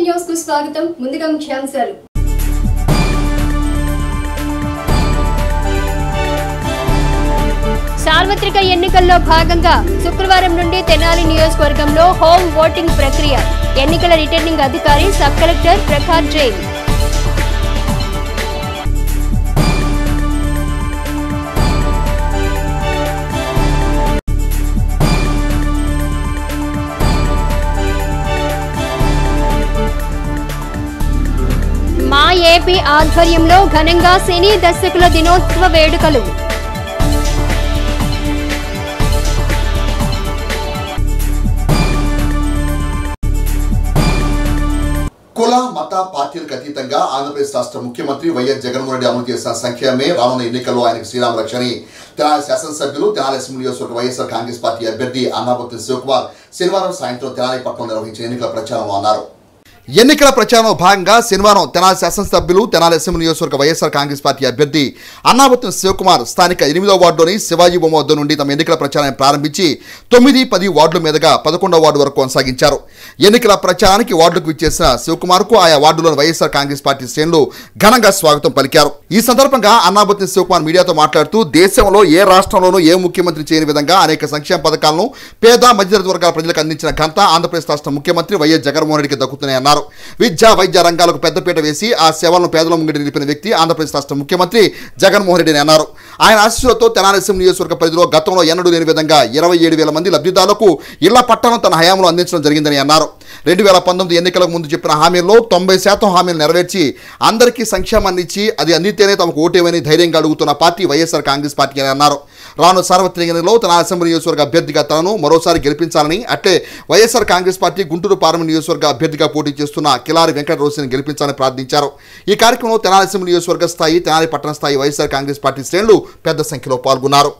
News కు స్వాగతం. ముందుగా ముఖ్యాంశాలు. సార్వత్రిక ఎన్నికల్లో భాగంగా శుక్రవారం నుండి తెనాలి నియోజకవర్గంలో హోమ్ ఓటింగ్ ప్రక్రియ. ఎన్నికల రిటర్నింగ్ అధికారి సబ్ కలెక్టర్ ప్రకాష్ జైన్. మా ఏపీ ఆధ్వర్యంలో ఘనంగా సినీ దర్శకుల దినోత్సవ వేడుకలు. కుల మత పార్టీలకు అతీతంగా ఆంధ్రప్రదేశ్ రాష్ట్ర ముఖ్యమంత్రి వైఎస్ జగన్మోహన్ రెడ్డి అమలు చేసిన సంక్షేమమే రానున్న ఎన్నికల్లో ఆయనకు శ్రీరామ రక్షని తెనాలి శాసనసభ్యులు తెనాలి అసెంబ్లీ నియోజకవర్గ వైఎస్ఆర్ కాంగ్రెస్ పార్టీ అభ్యర్థి అన్నాబత్తుని శివకుమార్ శనివారం సాయంత్రం తెనాలి పట్టణంలో నిర్వహించిన ఎన్నికల ప్రచారంలో అన్నారు. ఎన్నికల ప్రచారంలో భాగంగా శనివారం తెనాలి శాసనసభ్యులు తెనాలి అసెంబ్లీ నియోజకవర్గ వైఎస్ఆర్ కాంగ్రెస్ పార్టీ అభ్యర్థి అన్నాబత్తుని శివకుమార్ స్థానిక 8వ వార్డులోని శివాజీ బొమ్మ వద్ద నుండి తమ ఎన్నికల ప్రచారాన్ని ప్రారంభించి 9, 10 వార్డుల మీదుగా 11వ వార్డు వరకు కొనసాగించారు. ఎన్నికల ప్రచారానికి వార్డులకు విచ్చేసిన శివకుమార్కు ఆయా వార్డులోని వైఎస్ఆర్ కాంగ్రెస్ పార్టీ శ్రేణులు ఘనంగా స్వాగతం పలికారు. ఈ సందర్భంగా అన్నాబత్తుని శివకుమార్ మీడియాతో మాట్లాడుతూ దేశంలో ఏ రాష్ట్రంలోనూ ఏ ముఖ్యమంత్రి చేయని విధంగా అనేక సంక్షేమ పథకాలను పేద మధ్యతరగతి వర్గాల ప్రజలకు అందించిన ఘనత ఆంధ్రప్రదేశ్ రాష్ట్ర ముఖ్యమంత్రి వైఎస్ జగన్మోహన్ రెడ్డికి దక్కుతున్నాయన్నారు. విద్యా వైద్య రంగాలకు పెద్దపీట వేసి ఆ సేవలను పేదల ముంగిట నిలిపిన వ్యక్తి ఆంధ్రప్రదేశ్ రాష్ట్ర ముఖ్యమంత్రి జగన్మోహన్ రెడ్డి అన్నారు. ఆయన ఆశీస్సులతో తెనాలి అసెంబ్లీ నియోజకవర్గ పరిధిలో గతంలో ఎన్నడూ లేని విధంగా 27,000 మంది లబ్ధిదారులకు ఇళ్ల పట్టాలను తన హయాంలో అందించడం జరిగిందని అన్నారు. 2019 ఎన్నికలకు ముందు చెప్పిన హామీల్లో 90% హామీలు నెరవేర్చి అందరికీ సంక్షేమాన్ని ఇచ్చి అది అందితేనే తమకు ఓటేమని ధైర్యంగా అడుగుతున్న పార్టీ వైఎస్ఆర్ కాంగ్రెస్ పార్టీ అని అన్నారు. రాను సార్వత్రిక ఎన్నికల్లో తెనాలి అసెంబ్లీ నియోజకవర్గ అభ్యర్థిగా తనను మరోసారి గెలిపించాలని, అట్లే వైఎస్ఆర్ కాంగ్రెస్ పార్టీ గుంటూరు పార్లమెంట్ నియోజకవర్గ అభ్యర్థిగా పోటీ చేస్తున్న కిలారి వెంకట రోసిని గెలిపించాలని ప్రార్థించారు. ఈ కార్యక్రమంలో తెనాలి అసెంబ్లీ నియోజకవర్గ స్థాయి, తెనాలి పట్టణ స్థాయి వైఎస్ఆర్ కాంగ్రెస్ పార్టీ శ్రేణులు పెద్ద సంఖ్యలో పాల్గొన్నారు.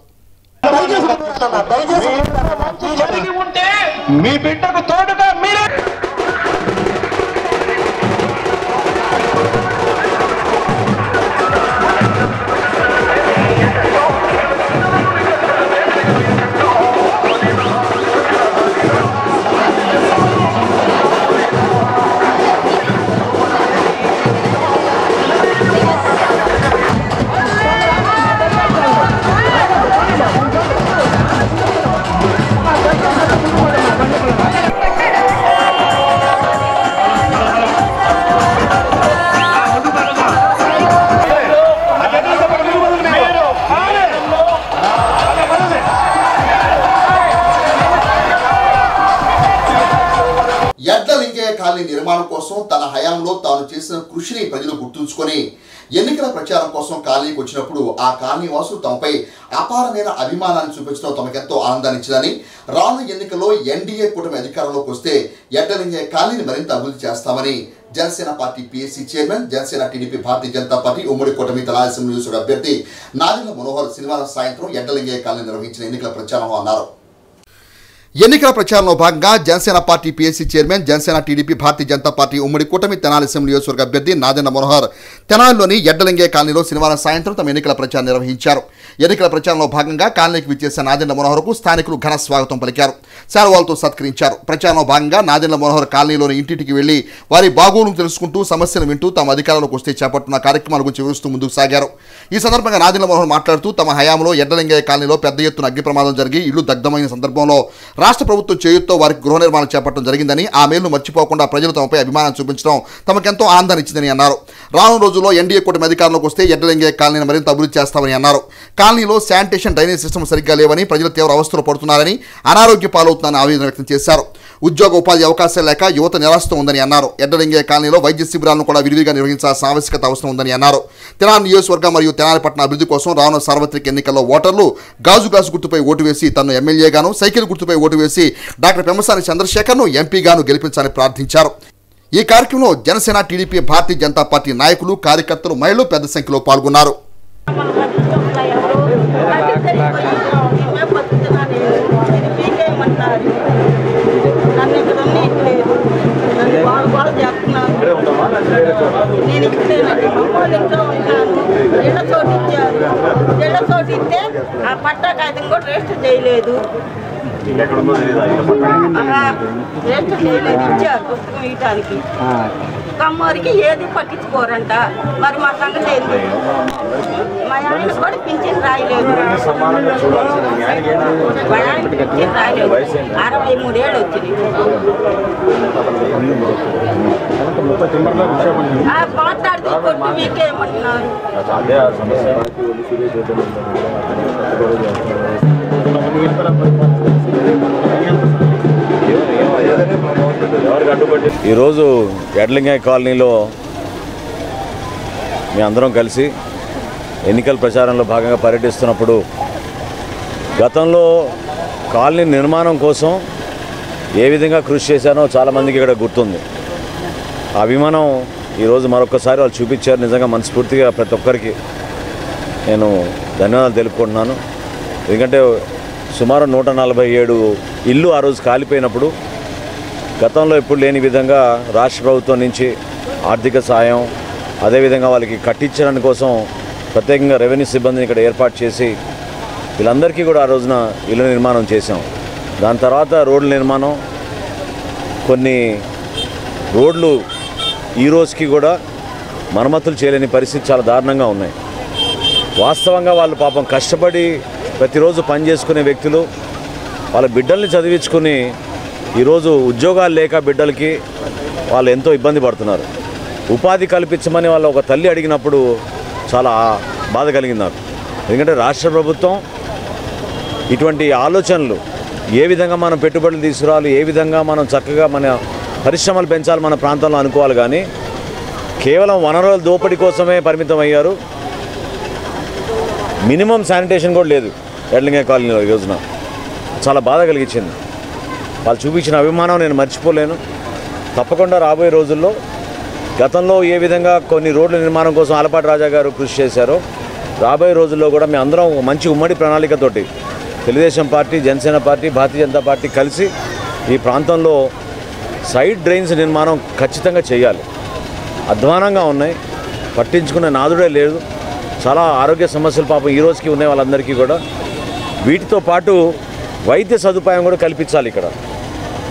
కాలనీ నిర్మాణం కోసం తన హయాంలో తాను చేసిన కృషిని ప్రజలు గుర్తుంచుకొని ఎన్నికల ప్రచారం కోసం కాలనీకి వచ్చినప్పుడు ఆ కాలనీ వాసులు తమపై అపారమైన అభిమానాన్ని చూపించడం తమకెంతో ఆనందాన్ని ఇచ్చిందని, రానున్న ఎన్నికల్లో ఎన్డీఏ కూటమి అధికారంలోకి వస్తే ఎడ్డలింగయ్య కాలనీని మరింత అభివృద్ధి చేస్తామని Janasena party PSC chairman, Janasena TDP Bharatiya Janata party ఉమ్మడి కూటమి తెనాలి అసెంబ్లీ నియోజకవర్గ అభ్యర్థి నాదెండ్ల మనోహర్ శనివారం సాయంత్రం ఎడ్డలింగయ్య కాలనీ నిర్వహించిన ఎన్నికల ప్రచారంలో అన్నారు. ఎన్నికల ప్రచారంలో భాగంగా Janasena party PSC chairman, Janasena TDP Bharatiya Janata party ఉమ్మడి కూటమి తెనాలి అసెంబ్లీ నియోజకవర్గ అభ్యర్థి నాదెండ్ల మనోహర్ తెనాలిలోని ఎడ్డలింగయ్య కాలనీలో శనివారం సాయంత్రం తమ ఎన్నికల ప్రచారం నిర్వహించారు. ఎన్నికల ప్రచారంలో భాగంగా కాలనీకి విచ్చేసిన నాదెండ్ల మనోహర్కు స్థానికులు ఘన స్వాగతం పలికారు, శాలువాలతో సత్కరించారు. ప్రచారంలో భాగంగా నాదెండ్ల మనోహర్ కాలనీలోని ఇంటింటికి వెళ్లి వారి బాగోగులను తెలుసుకుంటూ సమస్యలు వింటూ తమ అధికారంలోకి వస్తే చేపట్టిన కార్యక్రమాల గురించి వివరిస్తూ ముందుకు సాగారు. ఈ సందర్భంగా నాదెండ్ల మనోహర్ మాట్లాడుతూ తమ హయాంలో ఎడ్డలింగయ్య కాలనీలో పెద్ద ఎత్తున అగ్ని ప్రమాదం జరిగి ఇళ్లు దగ్ధమైన సందర్భంలో రాష్ట్ర ప్రభుత్వం చేయుతో వారికి గృహ నిర్మాణం చేపట్టడం జరిగిందని, ఆ మేలును మర్చిపోకుండా ప్రజలు తమపై అభిమానం చూపించడం తమకెంతో ఆనందాన్ని ఇచ్చిందని అన్నారు. రానున్న రోజుల్లో ఎన్డీఏ కూటమి అధికారంలోకి వస్తే ఎడ్డలింగయ్య కాలనీని మరింత అభివృద్ధి చేస్తామని అన్నారు. కాలనీలో శానిటేషన్, డ్రైనేజ్ సిస్టమ్ సరిగ్గా లేవని, ప్రజలు తీవ్ర అవస్థలు పడుతున్నారని, అనారోగ్య పాలవుతున్నారని ఆవేదన వ్యక్తం చేశారు. ఉద్యోగ ఉపాధి అవకాశాలు లేక యువత నిరాశతో ఉందని అన్నారు. ఎడ్డలింగయ్య కాలనీలో వైద్య శిబిరాలను కూడా విరివిగా నిర్వహించాల్సిన ఆవశ్యకత అవసరం ఉందని అన్నారు. తెనాలి నియోజకవర్గం మరియు తెనాలి పట్టణ అభివృద్ధి కోసం రానున్న సార్వత్రిక ఎన్నికల్లో ఓటర్లు గాజు గ్లాసు గుర్తుపై ఓటు వేసి తనను ఎమ్మెల్యేగాను, సైకిల్ గుర్తుపై ఓటు వేసి డాక్టర్ పెమ్మసాని చంద్రశేఖర్ను ఎంపీగాను గెలిపించాలని ప్రార్థించారు. ఈ కార్యక్రమంలో జనసేన, టీడీపీ, భారతీయ జనతా పార్టీ నాయకులు, కార్యకర్తలు, మహిళలు పెద్ద సంఖ్యలో పాల్గొన్నారు. ఇచ్చారు పుస్తకం ఇవ్వడానికి, కమ్మోరికి ఏది పట్టించుకోరంట. మరి మా సంగతి ఏంటి? మా ఆయన కూడా పింఛన్ రాయలేదు, మా ఆయన పింఛన్ రాయలేదు. 63 ఏళ్ళు వచ్చింది. మాట్లాడితే కొట్టి మీకేమంటున్నారు? ఈరోజు ఎడ్లింగాయ్ కాలనీలో మీ అందరం కలిసి ఎన్నికల ప్రచారంలో భాగంగా పర్యటిస్తున్నప్పుడు గతంలో కాలనీ నిర్మాణం కోసం ఏ విధంగా కృషి చేశానో చాలామందికి ఇక్కడ గుర్తుంది. ఆ అభిమానం ఈరోజు మరొకసారి వాళ్ళు చూపించారు. నిజంగా మనస్ఫూర్తిగా ప్రతి ఒక్కరికి నేను ధన్యవాదాలు తెలుపుకుంటున్నాను. ఎందుకంటే సుమారు 147 ఇల్లు ఆ రోజు కాలిపోయినప్పుడు గతంలో ఎప్పుడు లేని విధంగా రాష్ట్ర ప్రభుత్వం నుంచి ఆర్థిక సాయం, అదేవిధంగా వాళ్ళకి కట్టించడానికి కోసం ప్రత్యేకంగా రెవెన్యూ సిబ్బందిని ఇక్కడ ఏర్పాటు చేసి వీళ్ళందరికీ కూడా ఆ రోజున ఇల్లు నిర్మాణం చేశాం. దాని తర్వాత రోడ్ల నిర్మాణం, కొన్ని రోడ్లు ఈ రోజుకి కూడా మరమ్మతులు చేయలేని పరిస్థితి చాలా దారుణంగా ఉన్నాయి. వాస్తవంగా వాళ్ళు పాపం కష్టపడి ప్రతిరోజు పనిచేసుకునే వ్యక్తులు, వాళ్ళ బిడ్డల్ని చదివించుకుని ఈరోజు ఉద్యోగాలు లేక బిడ్డలకి వాళ్ళు ఎంతో ఇబ్బంది పడుతున్నారు. ఉపాధి కల్పించమని వాళ్ళు ఒక తల్లి అడిగినప్పుడు చాలా బాధ కలిగింది నాకు. ఎందుకంటే రాష్ట్ర ప్రభుత్వం ఇటువంటి ఆలోచనలు, ఏ విధంగా మనం పెట్టుబడులు తీసుకురావాలి, ఏ విధంగా మనం చక్కగా మన పరిశ్రమలు పెంచాలి మన ప్రాంతంలో అనుకోవాలి, కానీ కేవలం వనరుల దోపిడీ కోసమే పరిమితం అయ్యారు. మినిమం శానిటేషన్ కూడా లేదు ఎడ్లింగాయ్ కాలనీలో. ఈ రోజున చాలా బాధ కలిగించింది. వాళ్ళు చూపించిన అభిమానం నేను మర్చిపోలేను. తప్పకుండా రాబోయే రోజుల్లో గతంలో ఏ విధంగా కొన్ని రోడ్ల నిర్మాణం కోసం ఆలపాటి రాజా గారు కృషి చేశారో రాబోయే రోజుల్లో కూడా మేము అందరం మంచి ఉమ్మడి ప్రణాళికతోటి తెలుగుదేశం పార్టీ, జనసేన పార్టీ, భారతీయ జనతా పార్టీ కలిసి ఈ ప్రాంతంలో సైడ్ డ్రైన్స్ నిర్మాణం ఖచ్చితంగా చేయాలి. అధ్వానంగా ఉన్నాయి, పట్టించుకునే నాదుడే లేదు. చాలా ఆరోగ్య సమస్యలు పాపం ఈ రోజుకి ఉన్నాయి వాళ్ళందరికీ కూడా. వీటితో పాటు వైద్య సదుపాయం కూడా కల్పించాలి. ఇక్కడ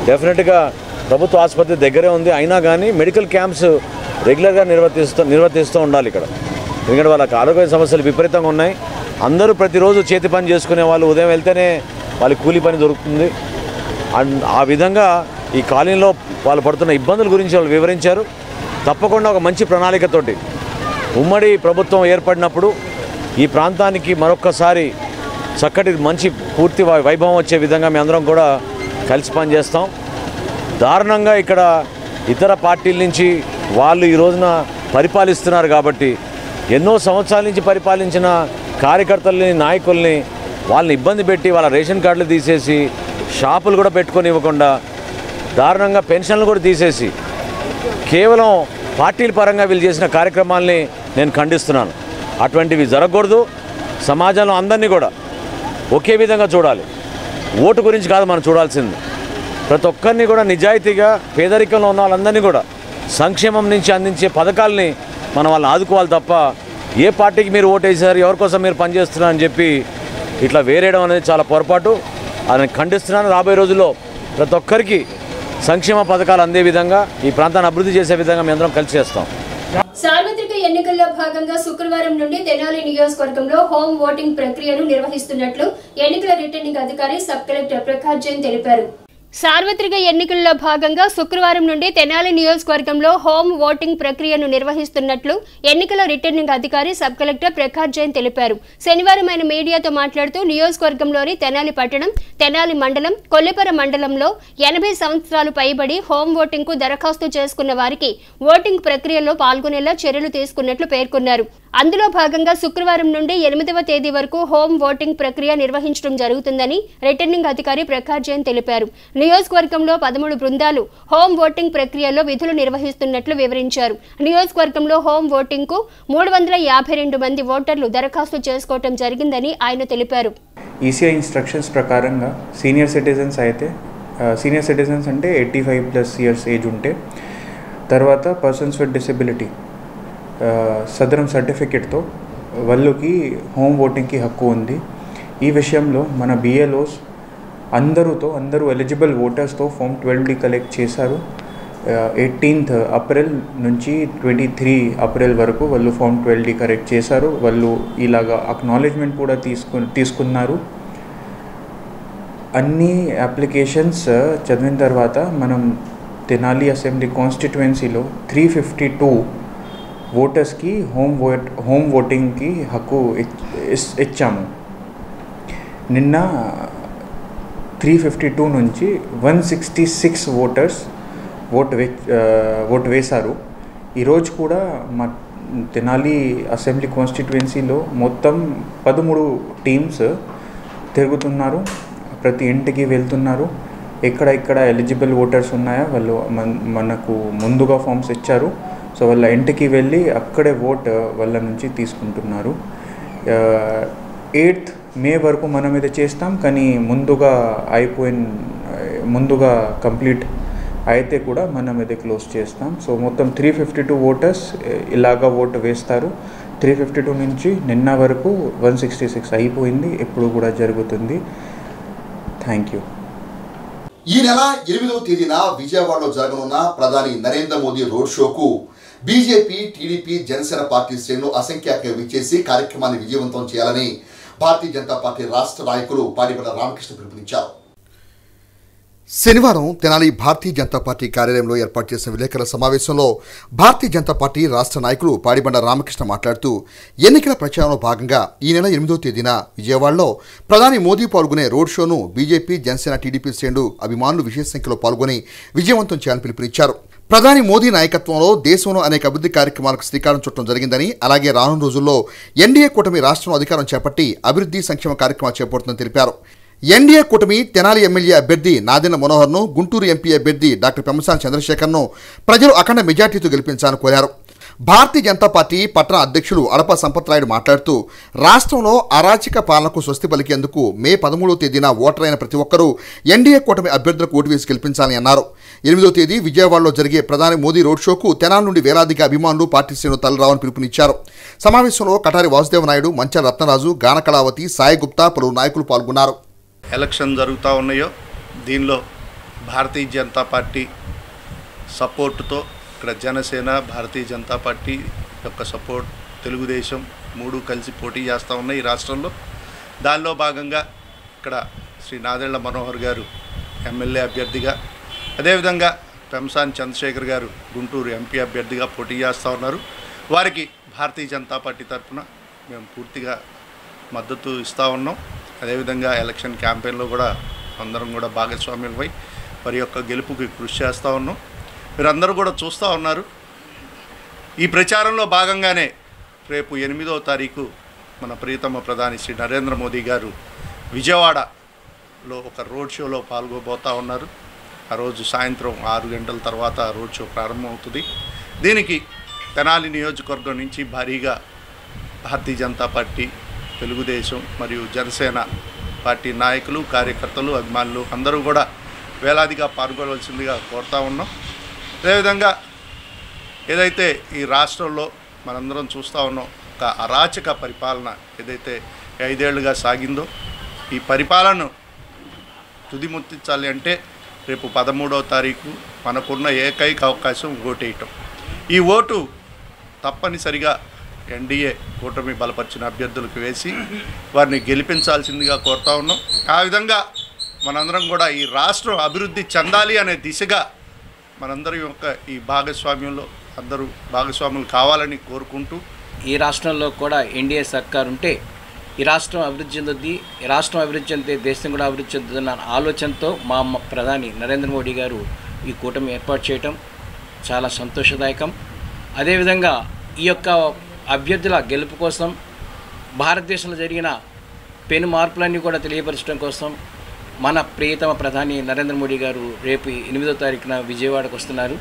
డెఫినెట్గా ప్రభుత్వ ఆసుపత్రి దగ్గరే ఉంది, అయినా కానీ మెడికల్ క్యాంప్స్ రెగ్యులర్గా నిర్వర్తిస్తూ ఉండాలి ఇక్కడ. ఎందుకంటే వాళ్ళకి ఆరోగ్య సమస్యలు విపరీతంగా ఉన్నాయి. అందరూ ప్రతిరోజు చేతి పని చేసుకునే వాళ్ళు, ఉదయం వెళ్తేనే వాళ్ళకి కూలీ పని దొరుకుతుంది. అండ్ ఆ విధంగా ఈ కాలనీలో వాళ్ళు పడుతున్న ఇబ్బందుల గురించి వాళ్ళు వివరించారు. తప్పకుండా ఒక మంచి ప్రణాళికతోటి ఉమ్మడి ప్రభుత్వం ఏర్పడినప్పుడు ఈ ప్రాంతానికి మరొక్కసారి చక్కటి మంచి పూర్తి వైభవం వచ్చే విధంగా మేము అందరం కూడా కలిసి పనిచేస్తాం. దారుణంగా ఇక్కడ ఇతర పార్టీల నుంచి వాళ్ళు ఈ రోజున పరిపాలిస్తున్నారు కాబట్టి ఎన్నో సంవత్సరాల నుంచి పరిపాలించిన కార్యకర్తల్ని, నాయకుల్ని వాళ్ళని ఇబ్బంది పెట్టి వాళ్ళ రేషన్ కార్డులు తీసేసి షాపులు కూడా పెట్టుకొని ఇవ్వకుండా దారుణంగా పెన్షన్లు కూడా తీసేసి కేవలం పార్టీల పరంగా వీళ్ళు చేసిన కార్యక్రమాల్ని నేను ఖండిస్తున్నాను. అటువంటివి జరగకూడదు. సమాజంలో అందరినీ కూడా ఒకే విధంగా చూడాలి. ఓటు గురించి కాదు మనం చూడాల్సింది, ప్రతి ఒక్కరిని కూడా నిజాయితీగా పేదరికంలో ఉన్న వాళ్ళందరినీ కూడా సంక్షేమం నుంచి అందించే పథకాలని మనం వాళ్ళని ఆదుకోవాలి తప్ప ఏ పార్టీకి మీరు ఓటు వేసారు, ఎవరికోసం మీరు పనిచేస్తున్నారు అని చెప్పి ఇట్లా వేరేయడం అనేది చాలా పొరపాటు. అని ఖండిస్తున్నాను. రాబోయే రోజుల్లో ప్రతి ఒక్కరికి సంక్షేమ పథకాలు అందే విధంగా ఈ ప్రాంతాన్ని అభివృద్ధి చేసే విధంగా మేము అందరం కలిసి చేస్తాం. సార్వత్రిక ఎన్నికల్లో భాగంగా శుక్రవారం నుండి తెనాలి నియోజకవర్గంలో హోమ్ ఓటింగ్ ప్రక్రియను నిర్వహిస్తున్నట్లు ఎన్నికల రిటర్నింగ్ అధికారి సబ్ కలెక్టర్ ప్రకాష్ జైన్ తెలిపారు. సార్వత్రిక ఎన్నికల్లో భాగంగా శుక్రవారం నుండి తెనాలి నియోజకవర్గంలో హోమ్ ఓటింగ్ ప్రక్రియను నిర్వహిస్తున్నట్లు ఎన్నికల రిటర్నింగ్ అధికారి సబ్ కలెక్టర్ ప్రకాష్ జైన్ తెలిపారు. శనివారం ఆయన మీడియాతో మాట్లాడుతూ నియోజకవర్గంలోని తెనాలి పట్టణం, తెనాలి మండలం, కొల్లిపర మండలంలో 80 సంవత్సరాలు పైబడి హోమ్ ఓటింగ్ కు దరఖాస్తు చేసుకున్న వారికి ఓటింగ్ ప్రక్రియలో పాల్గొనేలా చర్యలు తీసుకున్నట్లు పేర్కొన్నారు. అందులో భాగంగా శుక్రవారం నుండి 8వ తేదీ వరకు హోమ్ ఓటింగ్ ప్రక్రియ నిర్వహించడం జరుగుతుందని రిటర్నింగ్ అధికారి ప్రకాష్ జైన్ తెలిపారు. నియోజకవర్గంలో 13 బృందాలు హోమ్ ఓటింగ్ ప్రక్రియలో విధులు నిర్వహిస్తున్నట్లు వివరించారు. నియోజకవర్గంలో హోమ్ ఓటింగ్ కు 352 మంది ఓటర్లు దరఖాస్తు చేసుకోవడం జరిగిందని ఆయన తెలిపారు. ఈసీఐ ఇన్స్ట్రక్షన్స్ ప్రకారంగా సీనియర్ సిటిజన్స్ అంటే 85+ ఇయర్స్ ఏజ్ ఉంటే, తర్వాత పర్సన్స్ విత్ డిసెబిలిటీ సదరం సర్టిఫికెట్తో వాళ్ళకి హోమ్ ఓటింగ్కి హక్కు ఉంది. ఈ విషయంలో మన BLOs అందరూ ఎలిజిబుల్ ఓటర్స్తో ఫామ్ 12D కలెక్ట్ చేశారు. 18th ఏప్రిల్ నుంచి 23 ఏప్రిల్ వరకు వాళ్ళు ఫామ్ 12D కలెక్ట్ చేశారు. వాళ్ళు ఇలాగా అక్నాలెడ్జ్మెంట్ కూడా తీసుకున్నారు. అన్ని అప్లికేషన్స్ చదివిన తర్వాత మనం తెనాలి అసెంబ్లీ కాన్స్టిట్యుయెన్సీలో 352 ఓటర్స్కి హోమ్ ఓటింగ్కి హక్కు ఇచ్చాము. నిన్న 352 నుంచి 166 ఓటర్స్ ఓటు వేశారు. ఈరోజు కూడా మా తెనాలి అసెంబ్లీ కాన్స్టిట్యుయెన్సీలో మొత్తం 13 టీమ్స్ తిరుగుతున్నారు, ప్రతి ఇంటికి వెళ్తున్నారు. ఎక్కడ ఎలిజిబుల్ ఓటర్స్ ఉన్నాయో వాళ్ళు మనకు ముందుగా ఫామ్స్ ఇచ్చారు. సో వాళ్ళ ఇంటికి వెళ్ళి అక్కడే ఓట్ వాళ్ళ నుంచి తీసుకుంటున్నారు. 8th మే వరకు మనం ఇది చేస్తాం, కానీ ముందుగా కంప్లీట్ అయితే కూడా మనం ఇది క్లోజ్ చేస్తాం. సో మొత్తం 352 ఓటర్స్ ఇలాగా ఓటు వేస్తారు. 352 నుంచి నిన్న వరకు 166 అయిపోయింది, ఇప్పుడు కూడా జరుగుతుంది. Thank you. ఈ నెల 8వ తేదీన విజయవాడలో జరగనున్న ప్రధాని నరేంద్ర మోదీ రోడ్ షోకు బీజేపీ, టీడీపీ, జనసేన పార్టీ శ్రేణులు అసంఖ్యాకంగా విచ్చేసి కార్యక్రమాన్ని విజయవంతం చేయాలని భారతీయ జనతా పార్టీ రాష్ట్ర నాయకులు పాడిబండ్ల రామకృష్ణ పిలుపునిచ్చారు. శనివారం తెనాలి భారతీయ జనతా పార్టీ కార్యాలయంలో ఏర్పాటు చేసిన విలేకరుల సమావేశంలో భారతీయ జనతా పార్టీ రాష్ట్ర నాయకులు పాడిబండ్ల రామకృష్ణ మాట్లాడుతూ ఎన్నికల ప్రచారంలో భాగంగా ఈ నెల 8వ తేదీన విజయవాడలో ప్రధాని మోదీ పాల్గొనే రోడ్ షోను బీజేపీ, జనసేన, టీడీపీ శ్రేణులు అభిమానులు విశేష సంఖ్యలో పాల్గొని విజయవంతం చేయాలని పిలుపునిచ్చారు. ప్రధాని మోదీ నాయకత్వంలో దేశంలో అనేక అభివృద్ధి కార్యక్రమాలకు శ్రీకారం చుట్టడం జరిగిందని, అలాగే రానున్న రోజుల్లో ఎన్డీఏ కూటమి రాష్ట్రంలో అధికారం చేపట్టి అభివృద్ధి సంక్షేమ కార్యక్రమాలు చేపడుతుందని తెలిపారు. ఎన్డీఏ కూటమి తెనాలి ఎమ్మెల్యే అభ్యర్థి నాదెండ్ల మనోహర్ను, గుంటూరు ఎంపీ అభ్యర్థి డాక్టర్ పెమ్మసాని చంద్రశేఖర్ను ప్రజలు అఖండ మెజార్టీతో గెలిపించాలని కోరారు. భారతీయ జనతా పార్టీ పట్టణ అధ్యక్షులు అడప సంపత్రాయుడు మాట్లాడుతూ రాష్ట్రంలో అరాచక పాలనకు స్వస్తి పలికేందుకు మే 13వ తేదీన ఓటరైన ప్రతి ఒక్కరూ ఎన్డీఏ కూటమి అభ్యర్థులకు ఓటు వేసి గెలిపించాలని అన్నారు. 8వ తేదీ విజయవాడలో జరిగే ప్రధాని మోదీ రోడ్ షోకు తెనాలి నుండి వేలాదిగా అభిమానులు, పార్టీ శ్రేణులు తరలిరావని పిలుపునిచ్చారు. సమావేశంలో కటారి వాసుదేవ నాయుడు, మంచాల రత్నరాజు, గానకళావతి, సాయి గుప్తా, పలువురు నాయకులు పాల్గొన్నారు. ఎలక్షన్ జరుగుతూ ఉన్నాయో దీనిలో భారతీయ జనతా పార్టీ సపోర్టుతో ఇక్కడ జనసేన, భారతీయ జనతా పార్టీ యొక్క సపోర్ట్, తెలుగుదేశం 3 కలిసి పోటీ చేస్తూ ఉన్నాయి ఈ రాష్ట్రంలో. దానిలో భాగంగా ఇక్కడ శ్రీ నాదెండ్ల మనోహర్ గారు ఎమ్మెల్యే అభ్యర్థిగా, అదేవిధంగా పెమ్మసాని చంద్రశేఖర్ గారు గుంటూరు ఎంపీ అభ్యర్థిగా పోటీ చేస్తూ ఉన్నారు. వారికి భారతీయ జనతా పార్టీ తరఫున మేము పూర్తిగా మద్దతు ఇస్తూ ఉన్నాం. అదేవిధంగా ఎలక్షన్ క్యాంపెయిన్లో కూడా అందరం కూడా భాగస్వామ్యులపై వారి యొక్క గెలుపుకి కృషి చేస్తూ ఉన్నాం. మీరందరూ కూడా చూస్తూ ఉన్నారు. ఈ ప్రచారంలో భాగంగానే రేపు 8వ తారీఖు మన ప్రియతమ ప్రధాని శ్రీ నరేంద్ర మోదీ గారు విజయవాడలో ఒక రోడ్ షోలో పాల్గొబోతూ ఉన్నారు. ఆ రోజు సాయంత్రం 6 గంటల తర్వాత రోడ్ షో ప్రారంభమవుతుంది. దీనికి తెనాలి నియోజకవర్గం నుంచి భారీగా భారతీయ జనతా పార్టీ, తెలుగుదేశం మరియు జనసేన పార్టీ నాయకులు, కార్యకర్తలు, అభిమానులు అందరూ కూడా వేలాదిగా పాల్గొనవలసిందిగా కోరుతా ఉన్నాం. అదేవిధంగా ఏదైతే ఈ రాష్ట్రంలో మనందరం చూస్తూ ఉన్నాం, ఒక అరాచక పరిపాలన ఏదైతే 5 ఏళ్లుగా సాగిందో, ఈ పరిపాలనను తుదిముట్టించాలి అంటే రేపు 13వ తారీఖు మనకున్న ఏకైక అవకాశం ఓటేయటం. ఈ ఓటు తప్పనిసరిగా ఎన్డీఏ కూటమి బలపరిచిన అభ్యర్థులకు వేసి వారిని గెలిపించాల్సిందిగా కోరుతా ఉన్నాం. ఆ విధంగా మనందరం కూడా ఈ రాష్ట్రం అభివృద్ధి చెందాలి అనే దిశగా మనందరి యొక్క ఈ భాగస్వామ్యంలో అందరూ భాగస్వాములు కావాలని కోరుకుంటూ, ఈ రాష్ట్రంలో కూడా ఎన్డీఏ సర్కార్ ఉంటే ఈ రాష్ట్రం అభివృద్ధి చెందుద్ది, ఈ రాష్ట్రం అభివృద్ధి చెందితే దేశం కూడా అభివృద్ధి చెందుతున్న ఆలోచనతో మా ప్రధాని నరేంద్ర మోడీ గారు ఈ కూటమి ఏర్పాటు చేయటం చాలా సంతోషదాయకం. అదేవిధంగా ఈ యొక్క అభ్యర్థుల గెలుపు కోసం, భారతదేశంలో జరిగిన పెను మార్పులన్నీ కూడా తెలియపరచడం కోసం మన ప్రియతమ ప్రధాని నరేంద్ర మోడీ గారు రేపు 8వ తారీఖున విజయవాడకు వస్తున్నారు.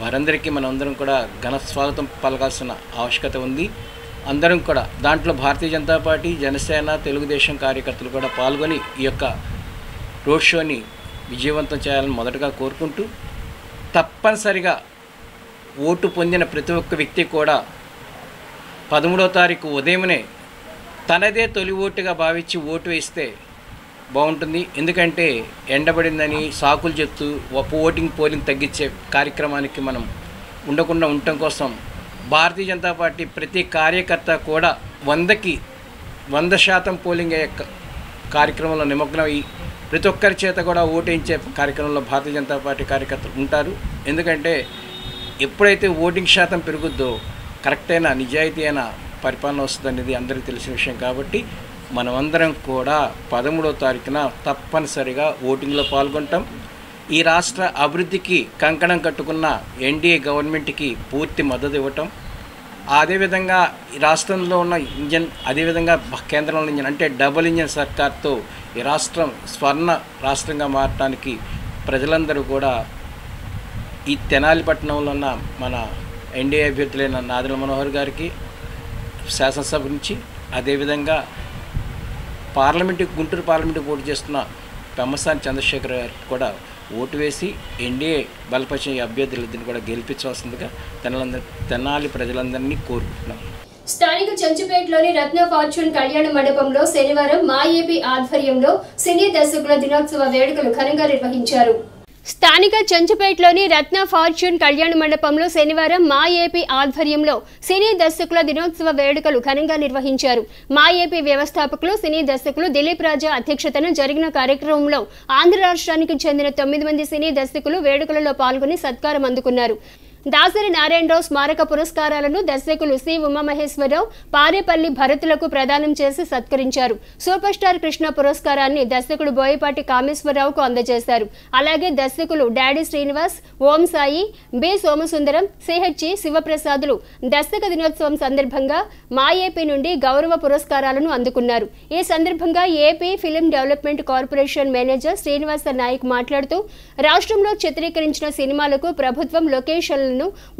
వారందరికీ మనందరం కూడా ఘన స్వాగతం పలకాల్సిన ఆవశ్యకత ఉంది. అందరం కూడా దాంట్లో భారతీయ జనతా పార్టీ, జనసేన, తెలుగుదేశం కార్యకర్తలు కూడా పాల్గొని ఈ యొక్క రోడ్ షోని విజయవంతం చేయాలని మొదటగా కోరుకుంటూ, తప్పనిసరిగా ఓటు పొందిన ప్రతి ఒక్క వ్యక్తి కూడా 13వ తారీఖు ఉదయమే తనదే తొలి ఓటుగా భావించి ఓటు వేస్తే బాగుంటుంది. ఎందుకంటే ఎండబడిందని సాకులు చెప్తూ పోలింగ్ తగ్గించే కార్యక్రమానికి మనం ఉండకుండా ఉండటం కోసం భారతీయ జనతా పార్టీ ప్రతి కార్యకర్త కూడా 100% పోలింగ్ అయ్యే కార్యక్రమంలో నిమగ్నమై ప్రతి ఒక్కరి చేత కూడా ఓటేయించే కార్యక్రమంలో భారతీయ జనతా పార్టీ కార్యకర్తలు ఉంటారు. ఎందుకంటే ఎప్పుడైతే ఓటింగ్ శాతం పెరుగుద్దో కరెక్ట్ అయిన నిజాయితీ అయిన పరిపాలన వస్తుందనేది అందరికీ తెలిసిన విషయం. కాబట్టి మనమందరం కూడా 13వ తారీఖున తప్పనిసరిగా ఓటింగ్లో పాల్గొంటాం. ఈ రాష్ట్ర అభివృద్ధికి కంకణం కట్టుకున్న ఎన్డీఏ గవర్నమెంట్కి పూర్తి మద్దతు ఇవ్వటం, అదేవిధంగా ఈ రాష్ట్రంలో ఉన్న ఇంజన్, అదేవిధంగా కేంద్రంలో ఇంజన్ అంటే డబుల్ ఇంజన్ సర్కార్తో ఈ రాష్ట్రం స్వర్ణ రాష్ట్రంగా మారటానికి ప్రజలందరూ కూడా ఈ తెనాలిపట్నంలో ఉన్న మన ఎన్డీఏ అభ్యర్థులైన నాదెండ్ల మనోహర్ గారికి శాసనసభ నుంచి, అదేవిధంగా గుంటూరు పార్లమెంటు పోటీ చేస్తున్న పెమ్మసాని చంద్రశేఖర్ గారికి కూడా ఓటు వేసి ఎన్డీఏ బలపరిచిన అభ్యర్థులిద్దరిని కూడా గెలిపించవలసిందిగా తెనాలి ప్రజలందరినీ కోరుకుంటున్నాం. స్థానిక చెంచుపేటలోని రత్న ఫార్చ్యూన్ కళ్యాణ మండపంలో శనివారం మా ఏపీ ఆధ్వర్యంలో సినీ దర్శకుల దినోత్సవ వేడుకలు ఘనంగా నిర్వహించారు. స్థానిక చెంచుపేటలోని రత్న ఫార్చ్యూన్ కళ్యాణ మండపంలో శనివారం మా ఏపీ ఆధ్వర్యంలో సినీ దర్శకుల దినోత్సవ వేడుకలు ఘనంగా నిర్వహించారు. మా ఏపీ వ్యవస్థాపకులు సినీ దర్శకులు దిలీప్ రాజా అధ్యక్షతన జరిగిన కార్యక్రమంలో ఆంధ్ర రాష్ట్రానికి చెందిన 9 మంది సినీ దర్శకులు వేడుకలలో పాల్గొని సత్కారం అందుకున్నారు. దాసరి నారాయణరావు స్మారక పురస్కారాలను దర్శకులు సి ఉమామహేశ్వరరావు, పారేపల్లి భరతులకు ప్రదానం చేసి సత్కరించారు. సూపర్ స్టార్ కృష్ణ పురస్కారాన్ని దర్శకుడు బోయపాటి కామేశ్వరరావుకు అందజేశారు. అలాగే దర్శకులు daddy Srinivas, Om Sai, B Somasundaram, CHE శివప్రసాదులు దర్శక దినోత్సవం సందర్భంగా మా ఏపీ నుండి గౌరవ పురస్కారాలను అందుకున్నారు. ఈ సందర్భంగా AP film development corporation manager Srinivasa Naik మాట్లాడుతూ రాష్ట్రంలో చిత్రీకరించిన సినిమాలకు ప్రభుత్వం లొకేషన్లను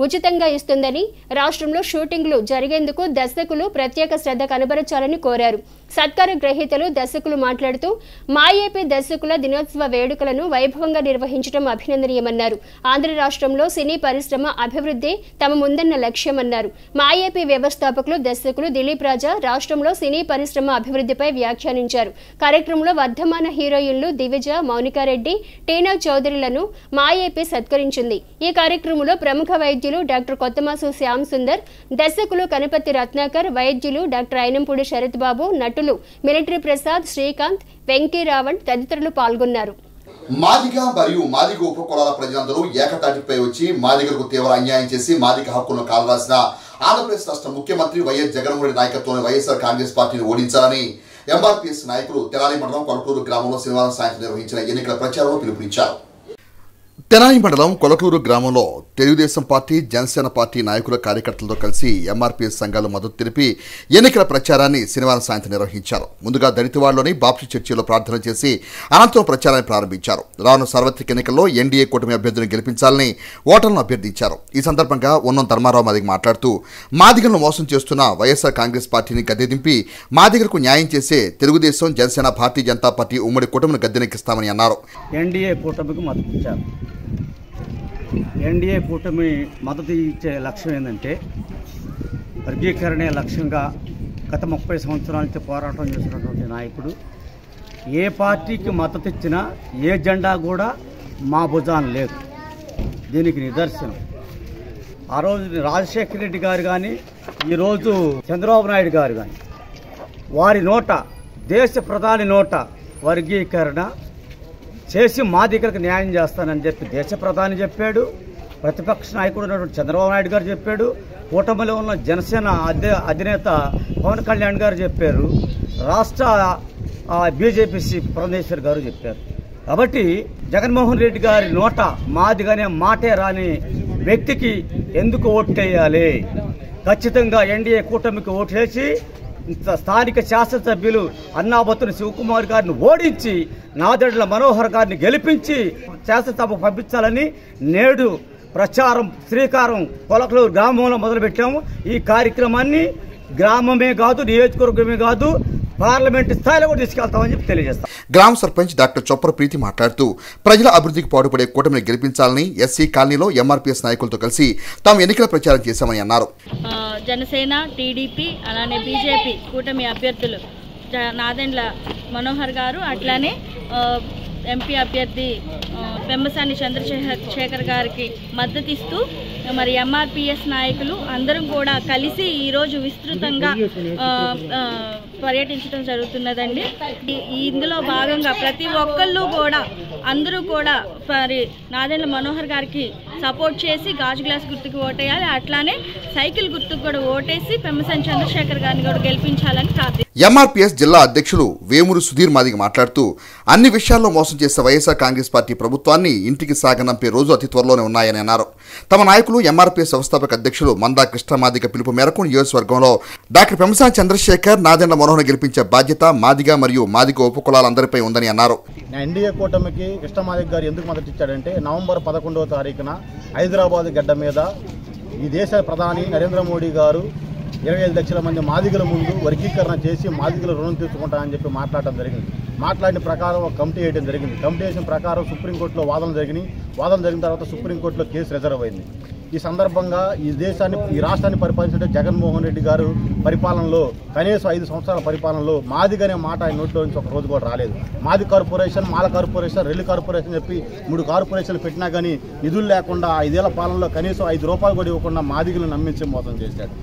ఉచితంగా ఇస్తుందని, రాష్ట్రంలో షూటింగ్లు జరిగేందుకు దర్శకులు ప్రత్యేక శ్రద్ధ కనబరచాలని కోరారు. సత్కార గ్రహీతలు దర్శకులు మాట్లాడుతూ మా ఏపీ దర్శకుల దినోత్సవ వేడుకలను వైభవంగా నిర్వహించడం అభినందనీయమన్నారు. ఆంధ్ర రాష్ట్రంలో సినీ పరిశ్రమ అభివృద్ధి తమ ముందన్న లక్ష్యమన్నారు. మా ఏపీ వ్యవస్థాపకులు దర్శకులు దిలీప్ రాజా రాష్ట్రంలో సినీ పరిశ్రమ అభివృద్ధిపై వ్యాఖ్యానించారు. కార్యక్రమంలో వర్ధమాన హీరోయిన్లు దివిజ, మౌనికారెడ్డి, టీనా చౌదరిలను మా ఏపీ సత్కరించింది. ఈ కార్యక్రమంలో ప్రముఖ వైద్యులు డాక్టర్ కొత్తమాసు శ్యామ్ సుందర్, దర్శకులు కనపతి రత్నాకర్, వైద్యులు డాక్టర్ అయినంపూడి శరత్ బాబు, నటులు మిలిటరీ ప్రసాద్, శ్రీకాంత్, వెంకీ రావణ్ తదితరులు పాల్గొన్నారు. మాదిగ మరియు మాదిగ ఉపకులాల ప్రజలందరూ ఏకతాటిపై వచ్చి మాదిగలకు తీవ్ర అన్యాయం చేసి మాదిగ హక్కులను కాలరాసిన ఆంధ్రప్రదేశ్ రాష్ట్ర ముఖ్యమంత్రి వైఎస్ జగన్మోహన్ రెడ్డి నాయకత్వంలోని వైఎస్ఆర్ కాంగ్రెస్ పార్టీని ఓడించాలని ఎంఆర్పీఎస్ నాయకులు తెనాలి మండలం కొలకూరు గ్రామంలో శనివారం సాయంత్రం నిర్వహించిన ఎన్నికల ప్రచారంలో పిలుపునిచ్చారు. తెనాలి మండలం కొలకూరు గ్రామంలో తెలుగుదేశం పార్టీ, జనసేన పార్టీ నాయకుల కార్యకర్తలతో కలిసి ఎంఆర్పీఎస్ సంఘాలు మద్దతు తెలిపి ఎన్నికల ప్రచారాన్ని శనివారం సాయంత్రం నిర్వహించారు. ముందుగా దళితవాడలోని బాప్టి చర్చిలో ప్రార్థన చేసి అనంతరం ప్రచారాన్ని ప్రారంభించారు. రానున్న సార్వత్రిక ఎన్నికల్లో ఎన్డీఏ కూటమి అభ్యర్థులను గెలిపించాలని ఓటర్లను అభ్యర్థించారు. ఈ సందర్భంగా ఉన్నం ధర్మారావు మాదిగ మాట్లాడుతూ మాదిగలను మోసం చేస్తున్న వైఎస్ఆర్ కాంగ్రెస్ పార్టీని గద్దెదింపి మాదిగలకు న్యాయం చేసే తెలుగుదేశం, జనసేన, భారతీయ జనతా పార్టీ ఉమ్మడి కూటమిని గద్దెనెక్కిస్తామని అన్నారు. ఎన్డీఏ కూటమికి మద్దతు ఇచ్చారు. ఎన్డీఏ కూటమి మద్దతు ఇచ్చే లక్ష్యం ఏంటంటే వర్గీకరణే లక్ష్యంగా గత 30 సంవత్సరాల నుంచి పోరాటం చేస్తున్నటువంటి నాయకుడు. ఏ పార్టీకి మద్దతు ఇచ్చినా ఏ జెండా కూడా మా భుజాన లేదు. దీనికి నిదర్శనం ఆ రోజు రాజశేఖర రెడ్డి గారు కానీ, ఈరోజు చంద్రబాబు నాయుడు గారు కానీ వారి నోట, దేశ ప్రధాని నోట వర్గీకరణ చేసి మాదిగలకు న్యాయం చేస్తానని చెప్పి దేశ ప్రధాని చెప్పాడు. ప్రతిపక్ష నాయకుడు ఉన్నటువంటి చంద్రబాబు నాయుడు గారు చెప్పాడు. కూటమిలో ఉన్న జనసేన అధినేత పవన్ కళ్యాణ్ గారు చెప్పారు. రాష్ట్ర బీజేపీ పురంధేశ్వర్ గారు చెప్పారు. కాబట్టి జగన్మోహన్ రెడ్డి గారి నోట మాదిగనే మాటే రాని వ్యక్తికి ఎందుకు ఓటేయాలి? ఖచ్చితంగా ఎన్డీఏ కూటమికి ఓటేసి స్థానిక శాసనసభ్యులు అన్నాబత్తుని శివకుమార్ గారిని ఓడించి నాదెండ్ల మనోహర్ గారిని గెలిపించి శాసనసభ పంపించాలని నేడు ప్రచారం శ్రీకారం కొలకలూరు గ్రామంలో మొదలుపెట్టాము. ఈ కార్యక్రమాన్ని గ్రామమే కాదు, నియోజకవర్గమే కాదు, పార్లమెంట్ స్థాయిలో కూడా తీసుకెళ్తామని చెప్పి తెలియజేస్తాం. గ్రామ సర్పంచ్ డాక్టర్ చొప్పర ప్రీతి మాట్లాడుతూ ప్రజల అభివృద్ధికి పాటుపడే కూటమిని గెలిపించాలని ఎస్సీ కాలనీలో ఎంఆర్పీఎస్ నాయకులతో కలిసి తాము ఎన్నికల ప్రచారం చేశామని అన్నారు. జనసేన, టీడీపీ అలానే బీజేపీ కూటమి అభ్యర్థులు నాదెండ్ల మనోహర్ గారు, అట్లానే ఎంపీ అభ్యర్థి పెమ్మసాని చంద్రశేఖర్ గారికి మద్దతు ఇస్తూ మరి ఎంఆర్పిఎస్ నాయకులు అందరం కూడా కలిసి ఈరోజు విస్తృతంగా పర్యటించడం జరుగుతున్నదండి. ఇందులో భాగంగా ప్రతి ఒక్కళ్ళు కూడా అందరూ కూడా మరి నాదెండ్ల మనోహర్ గారికి సపోర్ట్ చేసి గాజు గ్లాస్ గుర్తుకు ఓటేయాలి, అట్లానే సైకిల్ గుర్తుకు కూడా ఓటేసి పెమ్మసాని చంద్రశేఖర్ గారిని కూడా గెలిపించాలని ప్రార్థిస్తున్నాను. ఎంఆర్పీఎస్ జిల్లా అధ్యక్షులు వేమూరు సుధీర్ మాదిగ మాట్లాడుతూ అన్ని విషయాల్లో మోసం చేసే వైఎస్ఆర్ కాంగ్రెస్ పార్టీ ప్రభుత్వాన్ని ఇంటికి సాగనంపే రోజు అతి త్వరలోనే ఉన్నాయని అన్నారు. తమ నాయకులు ఎంఆర్పీఎస్ వ్యవస్థాపక అధ్యక్షులు మందా కృష్ణ మాదిగ పిలుపు మేరకు నియోజకవర్గంలో డాక్టర్ పెమ్మసాని చంద్రశేఖర్, నాదెండ్ల మనోహర్ గెలిపించే బాధ్యత మాదిగ మరియు మాదిగ ఉపకులాలందరిపై ఉందని అన్నారు. ఎన్డీఏ కూటమికి కృష్ణ మాదిగ గారు ఎందుకు మద్దతు ఇచ్చాడంటే నవంబర్ 11వ తారీఖున హైదరాబాద్ గడ్డ మీద ఈ దేశ ప్రధాని నరేంద్ర మోడీ గారు 25 లక్షల మంది మాదిగల ముందు వర్గీకరణ చేసి మాదిగల రుణం తీర్చుకుంటామని చెప్పి మాట్లాడటం జరిగింది. మాట్లాడిన ప్రకారం ఒక కమిటీ వేయడం జరిగింది. కమిటీ వేసిన ప్రకారం సుప్రీంకోర్టులో వాదనలు జరిగినాయి. వాదన జరిగిన తర్వాత సుప్రీంకోర్టులో కేసు రిజర్వ్ అయింది. ఈ సందర్భంగా ఈ రాష్ట్రాన్ని పరిపాలించే జగన్మోహన్ రెడ్డి గారు పరిపాలనలో కనీసం 5 సంవత్సరాల పరిపాలనలో మాదిగ అనే మాట ఆయన నోట్లో నుంచి ఒక రోజు కూడా రాలేదు. మాది కార్పొరేషన్, మాల కార్పొరేషన్, రెల్లి కార్పొరేషన్ చెప్పి 3 కార్పొరేషన్లు పెట్టినా కానీ నిధులు లేకుండా 5 ఏళ్ల పాలనలో కనీసం 5 రూపాయలు కూడా ఇవ్వకుండా మాదిగలను నమ్మించి మోసం చేశాడు.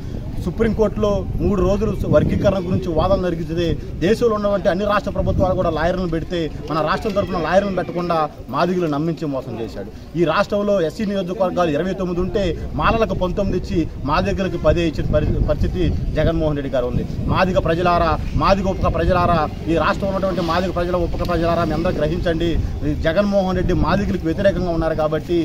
సుప్రీంకోర్టులో 3 రోజులు వర్గీకరణ గురించి వాదన జరిగితే దేశంలో ఉన్నటువంటి అన్ని రాష్ట్ర ప్రభుత్వాలు కూడా లాయర్లను పెడితే మన రాష్ట్రం తరఫున లాయర్లను పెట్టకుండా మాదిగలు నమ్మించి మోసం చేశాడు. ఈ రాష్ట్రంలో ఎస్సీ నియోజకవర్గాలు 29 ఉంటే మాలలకు 19 ఇచ్చి మాదిగలకు 10 ఇచ్చిన పరిస్థితి జగన్మోహన్ రెడ్డి గారు ఉంది. మాదిగ ప్రజలారా, మాదిగ ఉపక ప్రజలారా, ఈ రాష్ట్రంలో ఉన్నటువంటి మాదిగ ప్రజల ఉపక ప్రజలారా మీ అందరూ గ్రహించండి. జగన్మోహన్ రెడ్డి మాదిగలకు వ్యతిరేకంగా ఉన్నారు కాబట్టి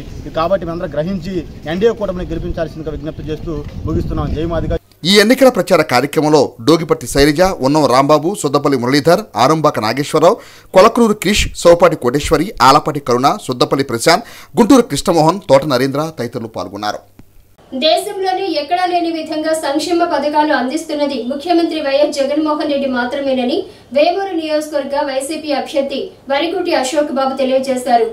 మీ అందరూ గ్రహించి ఎన్డీఏ కూటమిని గెలిపించాల్సిందిగా విజ్ఞప్తి చేస్తూ ముగిస్తున్నాం. జై మాదిగ. ఈ ఎన్నికల ప్రచార కార్యక్రమంలో డోగిపర్తి శైలజ, ఉన్నం రాంబాబు, సుద్దపల్లి మురళీధర్, ఆరంబాక నాగేశ్వరరావు, కొలక్రూరు క్రిష్, సోపాటి కోటేశ్వరి, ఆలపాటి కరుణ, సుద్దపల్లి ప్రశాంత్, గుంటూరు కృష్ణమోహన్, తోట నరేంద్ర తదితరులు పాల్గొన్నారు. దేశంలోనే ఎక్కడా లేని విధంగా సంక్షేమ పథకాలు అందిస్తున్నది ముఖ్యమంత్రి వైఎస్ జగన్మోహన్ రెడ్డి మాత్రమేనని వేమూరు నియోజకవర్గ వైసీపీ అభ్యర్థి వరికుటి అశోక్ బాబు తెలియజేశారు.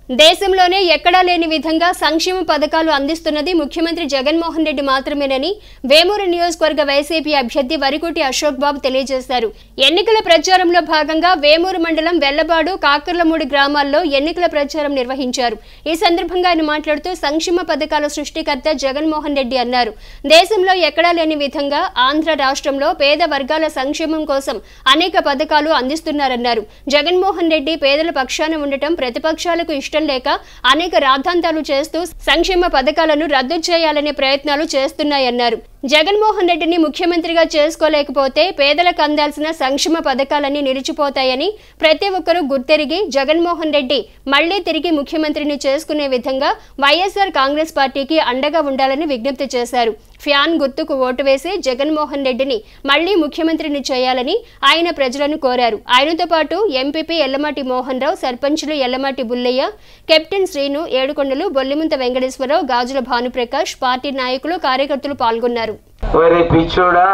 దేశంలోనే ఎక్కడా లేని విధంగా సంక్షేమ పథకాలు అందిస్తున్నది ముఖ్యమంత్రి జగన్మోహన్ రెడ్డి మాత్రమేనని వేమూరు నియోజకవర్గ వైసీపీ అభ్యర్థి వరికుటి అశోక్ బాబు తెలియజేశారు. ఎన్నికల ప్రచారంలో భాగంగా వేమూరు మండలం వెల్లబాడు, కాకర్లమూడి గ్రామాల్లో ఎన్నికల ప్రచారం నిర్వహించారు. ఈ సందర్భంగా ఆయన మాట్లాడుతూ సంక్షేమ పథకాల సృష్టికర్త జగన్మోహన్ రెడ్డి అన్నారు. దేశంలో ఎక్కడా లేని విధంగా ఆంధ్ర రాష్ట్రంలో పేద వర్గాల సంక్షేమం కోసం అనేక పథకాలు అందిస్తున్నారన్నారు. జగన్మోహన్ రెడ్డి పేదల పక్షాన ఉండటం ప్రతిపక్షాలకు ఇష్టం లేక అనేక రాద్ధాంతాలు చేస్తూ సంక్షేమ పథకాలను రద్దు చేయాలనే ప్రయత్నాలు చేస్తున్నాయన్నారు. జగన్మోహన్ రెడ్డిని ముఖ్యమంత్రిగా చేసుకోలేకపోతే పేదలకు అందాల్సిన సంక్షేమ పథకాలన్నీ నిలిచిపోతాయని ప్రతి ఒక్కరూ గుర్తెరిగి జగన్మోహన్ రెడ్డి మళ్లీ తిరిగి ముఖ్యమంత్రిని చేసుకునే విధంగా వైఎస్ఆర్ కాంగ్రెస్ పార్టీకి అండగా ఉండాలని విజ్ఞప్తి చేశారు. ఫ్యాన్ గుర్తుకు ఓటు వేసి జగన్మోహన్ రెడ్డిని మళ్లీ ముఖ్యమంత్రిని చేయాలని ఆయన ప్రజలను కోరారు. ఆయనతో పాటు ఎంపీపీ ఎల్లమాటి మోహన్ రావు, సర్పంచులు ఎల్లమాటి బుల్లయ్య, కెప్టెన్ శ్రీను, ఏడుకొండలు, బొల్లిముంత వెంకటేశ్వరరావు, గాజుల భానుప్రకాష్, పార్టీ నాయకులు, కార్యకర్తలు పాల్గొన్నారు. ఒరే పిచ్చోడా,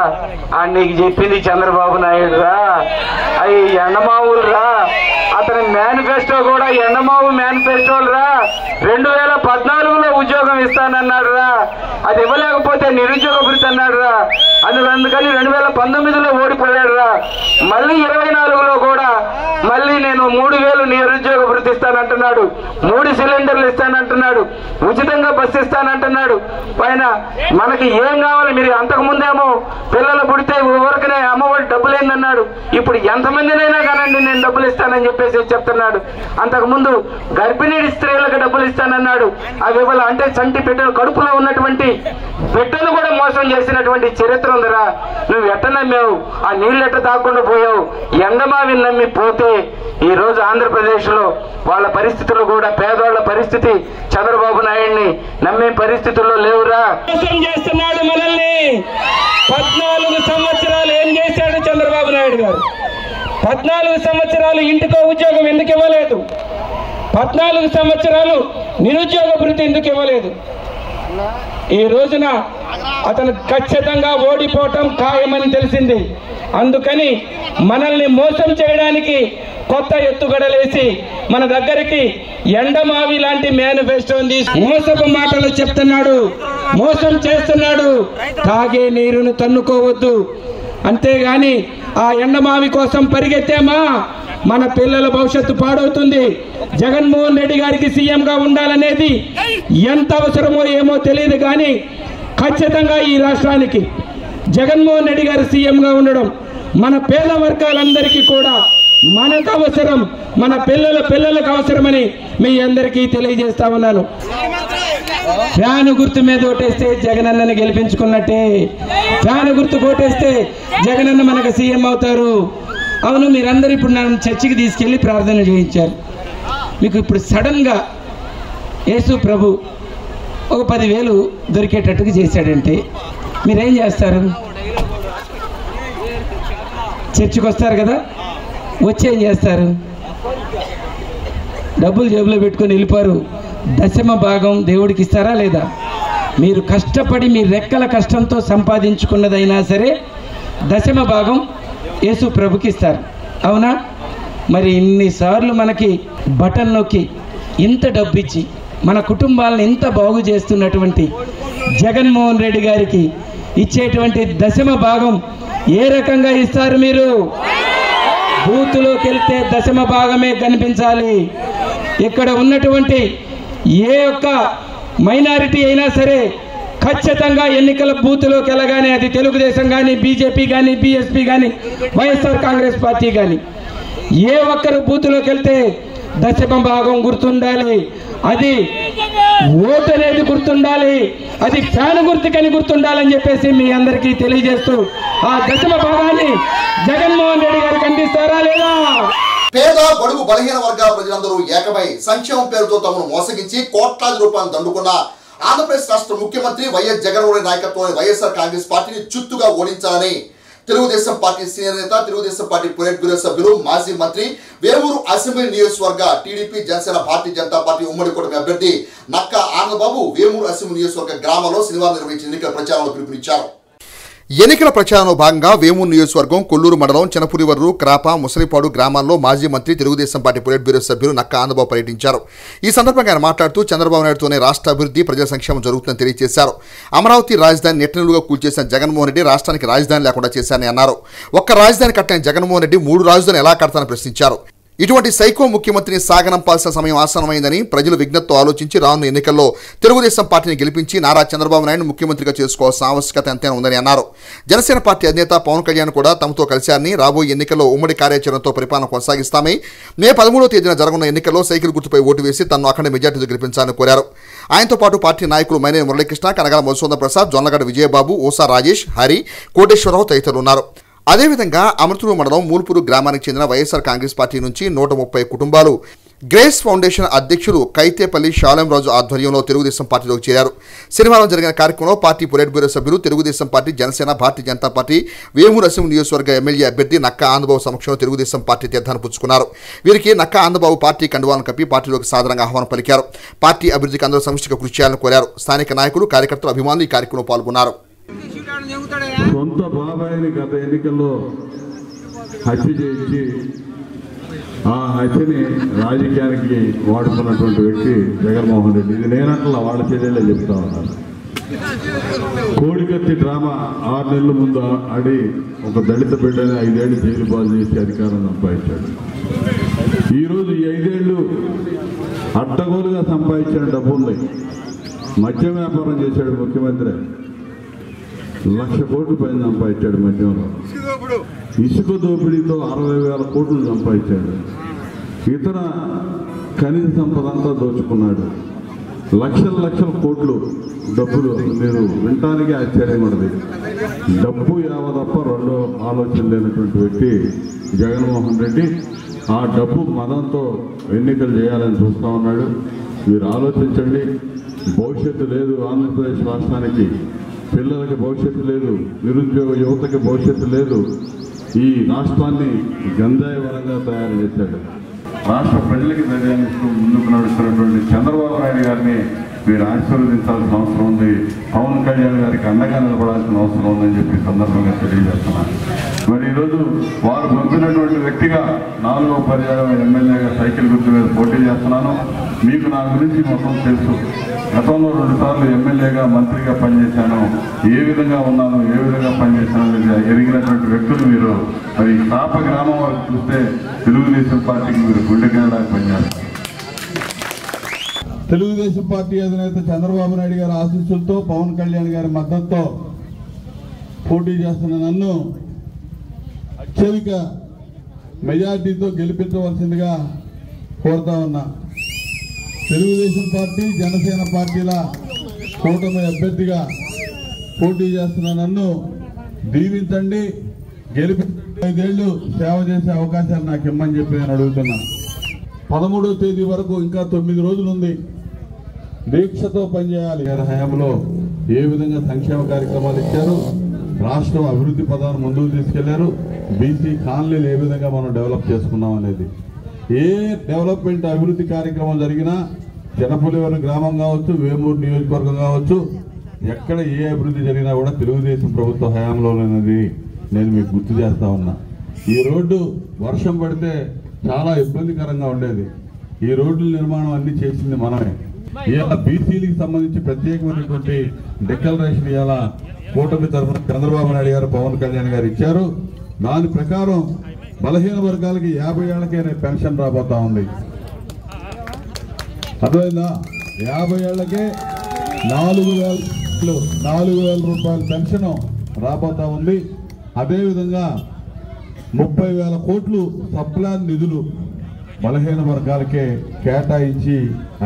నీకు చెప్పింది చంద్రబాబు నాయుడు రా, అవి ఎండమావులు రా, అతని మేనిఫెస్టో కూడా ఎండమావు మేనిఫెస్టోలు రా. 2014లో ఉద్యోగం ఇస్తానన్నాడు రా, అది ఇవ్వలేకపోతే నిరుద్యోగ భృతి అన్నాడు రా. అందుకని 2019లో ఓడిపోయాడు రా. మళ్ళీ 24లో కూడా మళ్ళీ నేను 3000 నిరుద్యోగ భృతి ఇస్తానంటున్నాడు, 3 సిలిండర్లు ఇస్తానంటున్నాడు, ఉచితంగా బస్సు ఇస్తానంటున్నాడు. పైన మనకి ఏం కావాలి? మీరు అంతకుముందేమో పిల్లలు పుడితే ఊరికనే అమ్మఒడి డబ్బులు ఏందన్నాడు. ఇప్పుడు ఎంతమందినైనా కానండి నేను డబ్బులు ఇస్తానని చెప్పేసి చెప్తున్నాడు. అంతకుముందు గర్భిణీ స్త్రీలకు డబ్బులు ఇస్తానన్నాడు. అవి ఇవాళ అంటే చంటి బిడ్డలు, కడుపులో ఉన్నటువంటి బిడ్డలు కూడా మోసం చేసినటువంటి చరిత్ర ఉందిరా. నువ్వు ఎట్ట నమ్మావు? ఆ నీళ్ళు ఎట్ట తాకుండా పోయావు? ఎండమావిని నమ్మి పోతే ఈ రోజు ఆంధ్రప్రదేశ్ లో వాళ్ళ పరిస్థితులు కూడా, పేదవాళ్ల పరిస్థితి చంద్రబాబు నాయుడిని నమ్మే పరిస్థితుల్లో లేవురా. మోసం చేస్తున్నాడు మనల్ని. 14 సంవత్సరాలు ఏం చేశాడు చంద్రబాబు నాయుడు గారు? 14 సంవత్సరాలు ఇంటికో ఉద్యోగం ఎందుకు ఇవ్వలేదు? 14 సంవత్సరాలు నిరుద్యోగ భృతి ఎందుకు ఇవ్వలేదు? ఈ రోజున అతను ఖచ్చితంగా ఓడిపోవటం ఖాయమని తెలిసింది. అందుకని మనల్ని మోసం చేయడానికి కొత్త ఎత్తుగడలేసి మన దగ్గరికి ఎండమావి లాంటి మేనిఫెస్టోని తీసి మోసపు మాటలు చెప్తున్నాడు, మోసం చేస్తున్నాడు. తాగే నీరును తన్నుకోవద్దు, అంతేగాని ఆ ఎండమావి కోసం పరిగెత్తామా మన పిల్లల భవిష్యత్తు పాడవుతుంది. జగన్మోహన్ రెడ్డి గారికి సీఎంగా ఉండాలనేది ఎంత అవసరమో ఏమో తెలియదు, కానీ ఖచ్చితంగా ఈ రాష్ట్రానికి జగన్మోహన్ రెడ్డి గారు సీఎంగా ఉండడం మన పేద వర్గాలందరికీ కూడా మనకు అవసరం, మన పిల్లలకు అవసరమని మీ అందరికీ తెలియజేస్తా ఉన్నాను. ఫ్యాను గుర్తు మీద ఓటేస్తే జగనన్నని గెలిపించుకున్నట్టే. ఫ్యాను గుర్తు ఓటేస్తే జగనన్న మనకు సీఎం అవుతారు. అవును, మీరందరూ ఇప్పుడు నన్ను చర్చికి తీసుకెళ్ళి ప్రార్థన చేయించారు. మీకు ఇప్పుడు సడన్గా యేసు ప్రభు ఒక 10,000 దొరికేటట్టుగా చేశాడంటే మీరేం చేస్తారు? చర్చికి వస్తారు కదా, వచ్చేం చేస్తారు? డబ్బులు జేబులో పెట్టుకొని వెళ్ళిపోరు. దశమ భాగం దేవుడికి ఇస్తారా లేదా? మీరు కష్టపడి మీ రెక్కల కష్టంతో సంపాదించుకున్నదైనా సరే దశమ భాగం యేసు ప్రభుకి ఇస్తారు. అవునా? మరి ఇన్నిసార్లు మనకి బటన్ నొక్కి ఇంత డబ్బు ఇచ్చి మన కుటుంబాలను ఇంత బాగు చేస్తున్నటువంటి జగన్మోహన్ రెడ్డి గారికి ఇచ్చేటువంటి దశమ భాగం ఏ రకంగా ఇస్తారు? మీరు బూతులోకి వెళ్తే దశమ భాగమే కనిపించాలి. ఇక్కడ ఉన్నటువంటి ఏ ఒక్క మైనారిటీ అయినా సరే ఖచ్చితంగా ఎన్నికల బూత్లోకి వెళ్ళగానే, అది తెలుగుదేశం కానీ, బీజేపీ కానీ, బీఎస్పీ కానీ, వైఎస్ఆర్ కాంగ్రెస్ పార్టీ కానీ, ఏ ఒక్కరు బూత్లోకి వెళ్తే దశమ భాగం గుర్తుండాలి. అది ఓటు అనేది గుర్తుండాలి. అది ఫ్యాన్ గుర్తుకని గుర్తుండాలని చెప్పేసి మీ అందరికీ తెలియజేస్తూ ఆ దశమ భాగాన్ని జగన్మోహన్ రెడ్డి గారికి అందిస్తారా లేదా? పేద బడుగు బలహీన వర్గాల ప్రజలందరూ ఏకమై సంక్షేమం పేరుతో తమను మోసగించి కోట్లాది రూపాయలు దండుకున్న ఆంధ్రప్రదేశ్ రాష్ట్ర ముఖ్యమంత్రి వైఎస్ జగన్మోహన్ రెడ్డి నాయకత్వంలోని వైఎస్ఆర్ కాంగ్రెస్ పార్టీని చుత్తుగా ఓడించాలని తెలుగుదేశం పార్టీ సీనియర్ నేత, తెలుగుదేశం పార్టీ పొలిట్ బ్యూరో సభ్యులు, మాజీ మంత్రి, వేమూరు అసెంబ్లీ నియోజకవర్గ టీడీపీ, జనసేన, భారతీయ జనతా పార్టీ ఉమ్మడి కూటమి అభ్యర్థి నక్కా ఆనందబాబు వేమూరు అసెంబ్లీ నియోజకవర్గ గ్రామంలో శనివారం నిర్వహించిన ఎన్నికల ప్రచారంలో పిలుపునిచ్చారు. ఎన్నికల ప్రచారంలో భాగంగా వేమూరు నియోజకవర్గం కొల్లూరు మండలం చెనపురివర్రు, క్రాప, ముసలిపాడు గ్రామాల్లో మాజీ మంత్రి, తెలుగుదేశం పార్టీ పొలిట్ బ్యూరో సభ్యులు నక్కా ఆనందబాబు పర్యటించారు. ఈ సందర్భంగా ఆయన మాట్లాడుతూ చంద్రబాబు నాయుడుతోనే రాష్ట్ర అభివృద్ధి, ప్రజా సంక్షేమం జరుగుతుందని తెలియజేశారు. అమరావతి రాజధాని నెట్టనిలుగా కూల్చేసిన జగన్మోహన్ రెడ్డి రాష్ట్రానికి రాజధాని లేకుండా చేశారని అన్నారు. ఒక్క రాజధాని కట్టిన జగన్మోహన్ రెడ్డి 3 రాజధాని ఎలా కడతారని ప్రశ్నించారు. ఇటువంటి సైకో ముఖ్యమంత్రిని సాగనంపాల్సిన సమయం ఆసన్నమైందని ప్రజలు విజ్ఞతతో ఆలోచించి రానున్న ఎన్నికల్లో తెలుగుదేశం పార్టీని గెలిపించి నారా చంద్రబాబు నాయుడు ముఖ్యమంత్రిగా చేసుకోవాల్సిన ఆవశ్యకత ఎంతైనా ఉందని అన్నారు. జనసేన పార్టీ అధినేత పవన్ కళ్యాణ్ కూడా తమతో కలిశారని, రాబోయే ఎన్నికల్లో ఉమ్మడి కార్యాచరణతో పరిపాలన కొనసాగిస్తామని, మే 13వ తేదీన జరగనున్న ఎన్నికల్లో సైకిల్ గుర్తుపై ఓటు వేసి తనను అఖండ మెజార్టీతో గెలిపించాలని కోరారు. ఆయనతో పాటు పార్టీ నాయకులు మైనేని మురళీకృష్ణ, కనగాల మధుసూదన్ ప్రసాద్, జొన్నగడ్డ విజయబాబు, ఓసా రాజేష్, హరి, కోటేశ్వరరావు తదితరులు ఉన్నారు. అదేవిధంగా అమృతూరు మండలం మూల్పూరు గ్రామానికి చెందిన వైఎస్ఆర్ కాంగ్రెస్ పార్టీ నుంచి 130 కుటుంబాలు గ్రేస్ ఫౌండేషన్ అధ్యక్షులు కైతేపల్లి షాలెంరాజు ఆధ్వర్యంలో తెలుగుదేశం పార్టీలోకి చేరారు. శనివారం జరిగిన కార్యక్రమంలో పార్టీ పొలిట్ బ్యూరో సభ్యులు, తెలుగుదేశం పార్టీ, జనసేన, భారతీయ జనతా పార్టీ వేమూరు అసెంబ్లీ నియోజకవర్గ ఎమ్మెల్యే అభ్యర్థి నక్కా ఆనందబాబు సమక్షంలో తెలుగుదేశం పార్టీ తీర్థాన్ని పుచ్చుకున్నారు. వీరికి నక్కా ఆనందబాబు పార్టీ కండువాలను కప్పి పార్టీలోకి సాధారణంగా ఆహ్వానం పలికారు. పార్టీ అభివృద్ధికి అందరూ సమిష్టిగా కృషి చేయాలని కోరారు. స్థానిక నాయకులు, కార్యకర్తలు, అభిమానులు ఈ కార్యక్రమంలో పాల్గొన్నారు. సొంత బాబాయిని గత ఎన్నికల్లో హత్య చేయించి ఆ హత్యని రాజకీయానికి వాడుకున్నటువంటి వ్యక్తి జగన్మోహన్ రెడ్డి. ఇది నేనట్లా వాళ్ళ చర్యలే చెప్తా ఉన్నారు. కోడికత్తి డ్రామా 6 నెలల ముందు ఆడి ఒక దళిత బిడ్డని 5 ఏళ్ళు జైలు పాలు చేసి అధికారం సంపాదించాడు. ఈరోజు ఈ 5 ఏళ్ళు అడ్డగోలుగా సంపాదించిన డబ్బు ఉంది. మద్యం వ్యాపారం చేశాడు ముఖ్యమంత్రి, 1,00,000 కోట్ల పైన సంపాదించాడు. మద్యంలో ఇసుక దోపిడీతో 60,000 కోట్లు సంపాదించాడు. ఇతర ఖనిజ సంపద అంతా దోచుకున్నాడు. లక్షల కోట్లు డబ్బులు. మీరు వినటానికి ఆశ్చర్యం ఉండదు. డబ్బు యావదప్ప రెండో ఆలోచన లేనటువంటి వ్యక్తి జగన్మోహన్ రెడ్డి. ఆ డబ్బు మదంతో ఎన్నికలు చేయాలని చూస్తూ ఉన్నాడు. మీరు ఆలోచించండి. భవిష్యత్తు లేదు ఆంధ్రప్రదేశ్ రాష్ట్రానికి. పిల్లలకి భవిష్యత్తు లేదు, నిరుద్యోగ యువతకి భవిష్యత్తు లేదు. ఈ రాష్ట్రాన్ని గంజాయవరంగా తయారు చేశాడు. రాష్ట్ర ప్రజలకి ధైర్యాన్ని ఇస్తూ ముందుకు నడుస్తున్నటువంటి చంద్రబాబు నాయుడు గారిని మీరు ఆశీర్వదించాల్సిన అవసరం ఉంది. పవన్ కళ్యాణ్ గారికి అండగా నిలబడాల్సిన అవసరం ఉందని చెప్పి సందర్భంగా తెలియజేస్తున్నాను. మరి ఈరోజు వారు పంపినటువంటి వ్యక్తిగా 4వ పర్యాయం ఎమ్మెల్యేగా సైకిల్ గుర్తు మీద పోటీ చేస్తున్నాను. మీకు నా గురించి మొత్తం తెలుసు. గతంలో 2 సార్లు ఎమ్మెల్యేగా మంత్రిగా పనిచేశాను, ఏ విధంగా ఉన్నాను, ఏ విధంగా పనిచేశాను అనేది ఎరిగినటువంటి వ్యక్తులు మీరు. మరి తాప గ్రామం వరకు చూస్తే తెలుగుదేశం పార్టీకి మీరు గుండెకాయలా పనిచేస్తారు. తెలుగుదేశం పార్టీ అధినేత చంద్రబాబు నాయుడు గారి ఆశీస్సులతో, పవన్ కళ్యాణ్ గారి మద్దతుతో పోటీ చేస్తున్న నన్ను అత్యధిక మెజార్టీతో గెలిపించవలసిందిగా కోరుతా ఉన్నా. తెలుగుదేశం పార్టీ, జనసేన పార్టీల కూటమి అభ్యర్థిగా పోటీ చేస్తున్న నన్ను దీవించండి, గెలిపించండి. 5 ఏళ్ళు సేవ చేసే అవకాశాలు నాకు ఇమ్మని చెప్పి నేను అడుగుతున్నా. 13వ తేదీ వరకు ఇంకా 9 రోజులు ఉంది. దీక్షతో పనిచేయాలి. హయాంలో ఏ విధంగా సంక్షేమ కార్యక్రమాలు ఇచ్చారు, రాష్ట్రం అభివృద్ధి పదాన్ని ముందుకు తీసుకెళ్లారు, బీసీ కాలనీలు ఏ విధంగా మనం డెవలప్ చేసుకున్నాం అనేది. ఏ డెవలప్మెంట్ అభివృద్ధి కార్యక్రమం జరిగినా జనపులివరం గ్రామం కావచ్చు, వేమూరు నియోజకవర్గం కావచ్చు, ఎక్కడ ఏ అభివృద్ధి జరిగినా కూడా తెలుగుదేశం ప్రభుత్వ హయాంలోనేది నేను మీకు గుర్తు చేస్తా ఉన్నా. ఈ రోడ్డు వర్షం పడితే చాలా ఇబ్బందికరంగా ఉండేది. ఈ రోడ్ల నిర్మాణం అన్ని చేసింది మనమే. ఇవాళ బీసీలకు సంబంధించి ప్రత్యేకమైనటువంటి డిక్లరేషన్ ఇవాళ కూటమి తరఫున చంద్రబాబు నాయుడు గారు, పవన్ కళ్యాణ్ గారు ఇచ్చారు. దాని ప్రకారం బలహీన వర్గాలకి 50 ఏళ్లకే పెన్షన్ రాబోతా ఉంది. అర్థమైందా? 50 ఏళ్లకే 4,000 రూపాయల పెన్షన్ రాబోతా ఉంది. అదేవిధంగా 30,000 కోట్లు సప్లాన్ నిధులు బలహీన వర్గాలకే కేటాయించి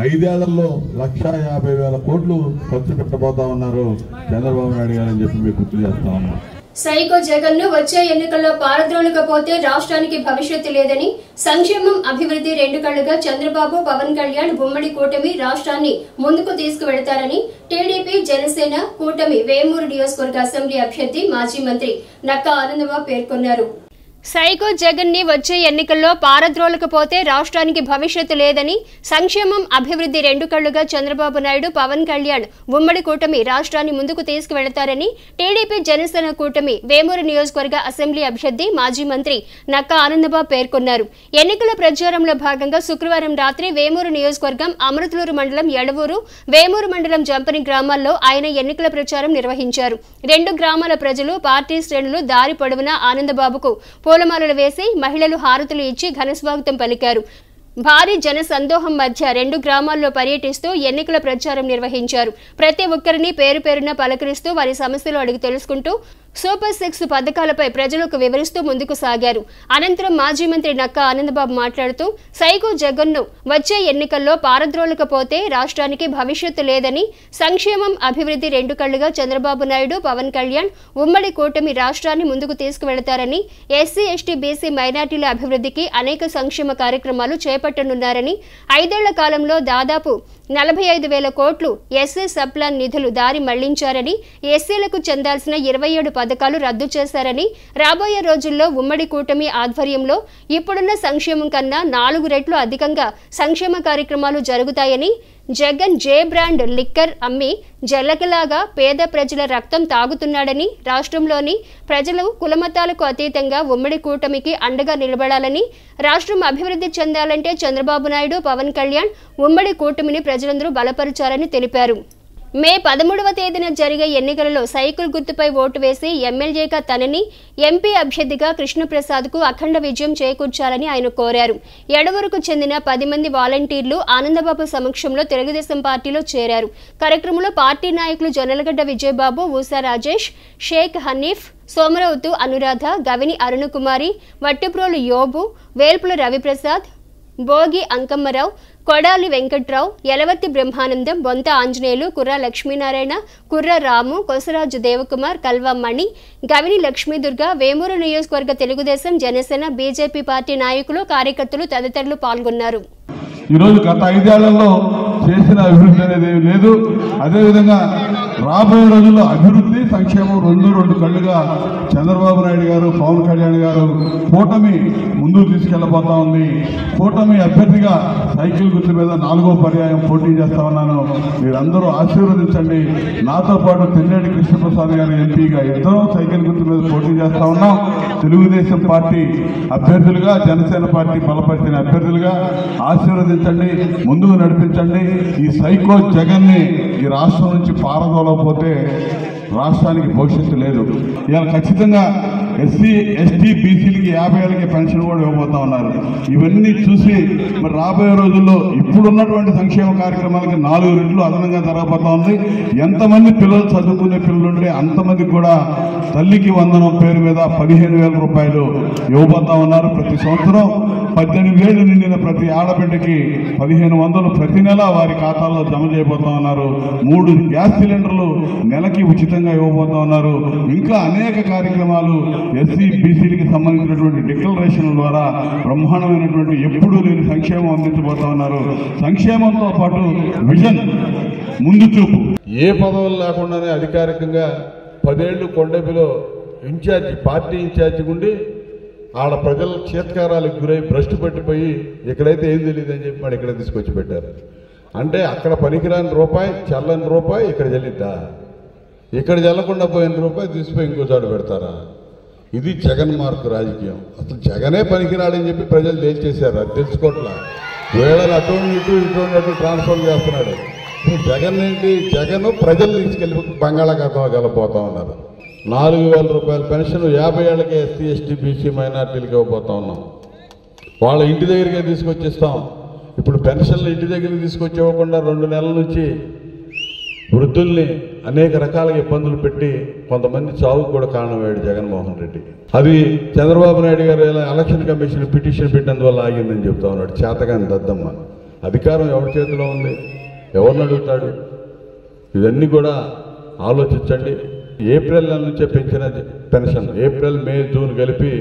5 ఏళ్లలో 1,50,000 కోట్లు ఖర్చు పెట్టబోతా ఉన్నారు చంద్రబాబు నాయుడు గారు అని చెప్పి మీకు గుర్తు చేస్తా ఉన్నాం. సైకో జగన్ ను వచ్చే ఎన్నికల్లో పారద్రోలకపోతే రాష్ట్రానికి భవిష్యత్తు లేదని, సంక్షేమం అభివృద్ధి 2 కళ్లుగా చంద్రబాబు, పవన్ కళ్యాణ్ ఉమ్మడి కూటమి రాష్ట్రాన్ని ముందుకు తీసుకువెడతారని టీడీపీ, జనసేన కూటమి వేమూరు నియోజకవర్గ అసెంబ్లీ అభ్యర్థి మాజీ మంత్రి నక్కా ఆనందబాబు పేర్కొన్నారు. సైకో జగన్ ని వచ్చే ఎన్నికల్లో పారద్రోలకపోతే రాష్ట్రానికి భవిష్యత్తు లేదని, సంక్షేమం అభివృద్ధి 2 కళ్లుగా చంద్రబాబు నాయుడు, పవన్ కళ్యాణ్ ఉమ్మడి కూటమి రాష్ట్రాన్ని ముందుకు తీసుకువెడతారని టీడీపీ, జనసేన కూటమి వేమూరు నియోజకవర్గ అసెంబ్లీ అభ్యర్థి మాజీ మంత్రి నక్కా ఆనందబాబు పేర్కొన్నారు. ఎన్నికల ప్రచారంలో భాగంగా శుక్రవారం రాత్రి వేమూరు నియోజకవర్గం అమృతలూరు మండలం ఎడవూరు, వేమూరు మండలం జంపని గ్రామాల్లో ఆయన ఎన్నికల ప్రచారం నిర్వహించారు. 2 గ్రామాల ప్రజలు, పార్టీ శ్రేణులు దారి పొడవునా ఆనందబాబుకు పూలమాలలు వేసి, మహిళలు హారతులు ఇచ్చి ఘనస్వాగతం పలికారు. భారీ జన సందోహం మధ్య 2 గ్రామాల్లో పర్యటిస్తూ ఎన్నికల ప్రచారం నిర్వహించారు. ప్రతి ఒక్కరిని పేరు పేరున పలకరిస్తూ వారి సమస్యలు అడిగి తెలుసుకుంటూ సూపర్ 6 పథకాలపై ప్రజలకు వివరిస్తూ ముందుకు సాగారు. అనంతరం మాజీ మంత్రి నక్కా ఆనందబాబు మాట్లాడుతూ, సైకో జగన్ ను వచ్చే ఎన్నికల్లో పారద్రోలకపోతే రాష్ట్రానికి భవిష్యత్తు లేదని, సంక్షేమం అభివృద్ధి 2 కళ్లుగా చంద్రబాబు నాయుడు, పవన్ కళ్యాణ్ ఉమ్మడి కూటమి రాష్ట్రాన్ని ముందుకు తీసుకువెళతారని, ఎస్సీ, ఎస్టీ, బీసీ, మైనార్టీల అభివృద్ధికి అనేక సంక్షేమ కార్యక్రమాలు చేపట్టనున్నారని, 5 ఏళ్ల కాలంలో దాదాపు 45,000 కోట్లు ఎస్సీ సప్లాన్ నిధులు దారి మళ్లించారని, ఎస్సీలకు చెందాల్సిన 27 పథకాలు రద్దు చేశారని, రాబోయే రోజుల్లో ఉమ్మడి కూటమి ఆధ్వర్యంలో ఇప్పుడున్న సంక్షేమం కన్నా 4 రెట్లు అధికంగా సంక్షేమ కార్యక్రమాలు జరుగుతాయని, జగన్ జే బ్రాండ్ లిక్కర్ అమ్మి జల్లకలాగా పేద ప్రజల రక్తం తాగుతున్నాడని, రాష్ట్రంలోని ప్రజలు కులమతాలకు అతీతంగా ఉమ్మడి కూటమికి అండగా నిలబడాలని, రాష్ట్రం అభివృద్ధి చెందాలంటే చంద్రబాబు నాయుడు, పవన్ కళ్యాణ్ ఉమ్మడి కూటమిని ప్రజలందరూ బలపరిచారని తెలిపారు. మే 13వ తేదీన జరిగే ఎన్నికలలో సైకిల్ గుర్తుపై ఓటు వేసి ఎమ్మెల్యేగా తనని, ఎంపీ అభ్యర్థిగా కృష్ణప్రసాద్కు అఖండ విజయం చేకూర్చాలని ఆయన కోరారు. ఎడవూరుకు చెందిన 10 మంది వాలంటీర్లు ఆనందబాబు సమక్షంలో తెలుగుదేశం పార్టీలో చేరారు. కార్యక్రమంలో పార్టీ నాయకులు జొన్నలగడ్డ విజయబాబు, ఊసా రాజేష్, షేక్ హనీఫ్, సోమరౌతు అనురాధ, గవిని అరుణకుమారి, వట్టిప్రోలు యోబు, వేల్పుల రవిప్రసాద్, భోగి అంకమ్మరావు, కొడాలి వెంకట్రావు, యలవర్తి బ్రహ్మానందం, బొంత ఆంజనేయులు, కుర్ర లక్ష్మీనారాయణ, కుర్ర రాము, కొసరాజు దేవకుమార్, కల్వా మణి, గవిని లక్ష్మీదుర్గ, వేమూరు నియోజకవర్గ తెలుగుదేశం, జనసేన, బీజేపీ పార్టీ నాయకులు, కార్యకర్తలు తదితరులు పాల్గొన్నారు. ఈరోజు గత 5 ఏళ్లలో చేసిన అభివృద్ధి అనేది లేదు. అదేవిధంగా రాబోయే రోజుల్లో అభివృద్ధి సంక్షేమం రెండు కళ్ళుగా చంద్రబాబు నాయుడు గారు పవన్ కళ్యాణ్ గారు కూటమి ముందుకు తీసుకెళ్లబోతా ఉంది. కూటమి అభ్యర్థిగా సైకిల్ గుర్తు మీద 4వ పర్యాయం పోటీ చేస్తా ఉన్నాను. మీరందరూ ఆశీర్వదించండి. నాతో పాటు తెన్నేటి కృష్ణప్రసాద్ గారు ఎంపీగా ఇద్దరం సైకిల్ గుర్తు మీద పోటీ చేస్తా ఉన్నాం. తెలుగుదేశం పార్టీ అభ్యర్థులుగా, జనసేన పార్టీ బలపరిచిన అభ్యర్థులుగా ఆశీర్వదించండి, ముందుకు నడిపించండి. ఈ సైకో జగన్ని ఈ రాష్ట్రం నుంచి పారదోలకపోతే రాష్ట్రానికి భవిష్యత్తు లేదు. ఇవాళ ఖచ్చితంగా ఎస్సీ ఎస్టీ బీసీలకి 50 ఏళ్ళకి పెన్షన్ కూడా ఇవ్వబోతా ఉన్నారు. ఇవన్నీ చూసి మరి రాబోయే రోజుల్లో ఇప్పుడున్నటువంటి సంక్షేమ కార్యక్రమాలకి 4 రెట్లు అదనంగా జరగబోతా ఉంది. ఎంతమంది పిల్లలు చదువుకునే పిల్లలుంటే అంతమందికి కూడా తల్లికి వందనం పేరు మీద 15,000 రూపాయలు ఇవ్వబోతా ఉన్నారు. ప్రతి సంవత్సరం 18 ఏళ్ళు నిండిన ప్రతి ఆడబిడ్డకి 1,500 ప్రతి నెల వారి ఖాతాల్లో జమ చేయబోతా ఉన్నారు. 3 గ్యాస్ సిలిండర్లు నెలకి ఉచితంగా ఇవ్వబోతా ఉన్నారు. ఇంకా అనేక కార్యక్రమాలు ఎస్సీ బీసీలకి సంబంధించినటువంటి డిక్లరేషన్ ద్వారా బ్రహ్మాండమైనటువంటి ఎప్పుడూ లేని సంక్షేమం అందించబోతా ఉన్నారు. సంక్షేమంతో పాటు విజన్, ముందు చూపు. ఏ పదవులు లేకుండానే అధికారికంగా 10 ఏళ్లు కొండపిలో ఇన్ఛార్జి, పార్టీ ఇన్ఛార్జి ఉండి ఆడ ప్రజల చేత్కారాలకు గురై భ్రష్టు పట్టిపోయి ఇక్కడైతే ఏం తెలియదు అని చెప్పి మరి ఇక్కడ తీసుకొచ్చి పెట్టారు. అంటే అక్కడ పనికిరాని రూపాయి, చల్లని రూపాయి ఇక్కడ చెల్లిద్దా? ఇక్కడ చెల్లకుండా పోయిన రూపాయి తీసుకుపోయి ఇంకో చోట పెడతారా? ఇది జగన్ మార్కు రాజకీయం. అసలు జగనే పనికిరాడని చెప్పి ప్రజలు తేల్చేశారు. అది తెలుసుకోవట్లా. వేళలు అటు ఇటు ట్రాన్స్ఫర్ చేస్తున్నాడు. జగన్ ఏంటి? జగన్ ప్రజలు తీసుకెళ్ళి బంగాళాఖాతం గెలపోతా ఉన్నారు. 4,000 రూపాయల పెన్షన్ 50 ఏళ్ళకే ఎస్సీ ఎస్టీ బీసీ మైనార్టీలకు ఇవ్వబోతా ఉన్నాం. వాళ్ళ ఇంటి దగ్గరికే తీసుకొచ్చిస్తాం. ఇప్పుడు పెన్షన్లు ఇంటి దగ్గరికి తీసుకొచ్చి ఇవ్వకుండా 2 నెలల నుంచి వృద్ధుల్ని అనేక రకాలుగా ఇబ్బందులు పెట్టి కొంతమంది చావుకు కూడా కారణమయ్యాడు జగన్మోహన్ రెడ్డి. అది చంద్రబాబు నాయుడు గారు ఎలక్షన్ కమిషన్ పిటిషన్ పెట్టినందువల్ల ఆగిందని చెప్తా ఉన్నాడు. చేతగాని దద్దమ్మ. అధికారం ఎవరి చేతిలో ఉంది? ఎవరిని అడుగుతాడు? ఇవన్నీ కూడా ఆలోచించండి. ఏప్రిల్ నెల నుంచే పెంచిన పెన్షన్ ఏప్రిల్ మే జూన్ కలిపి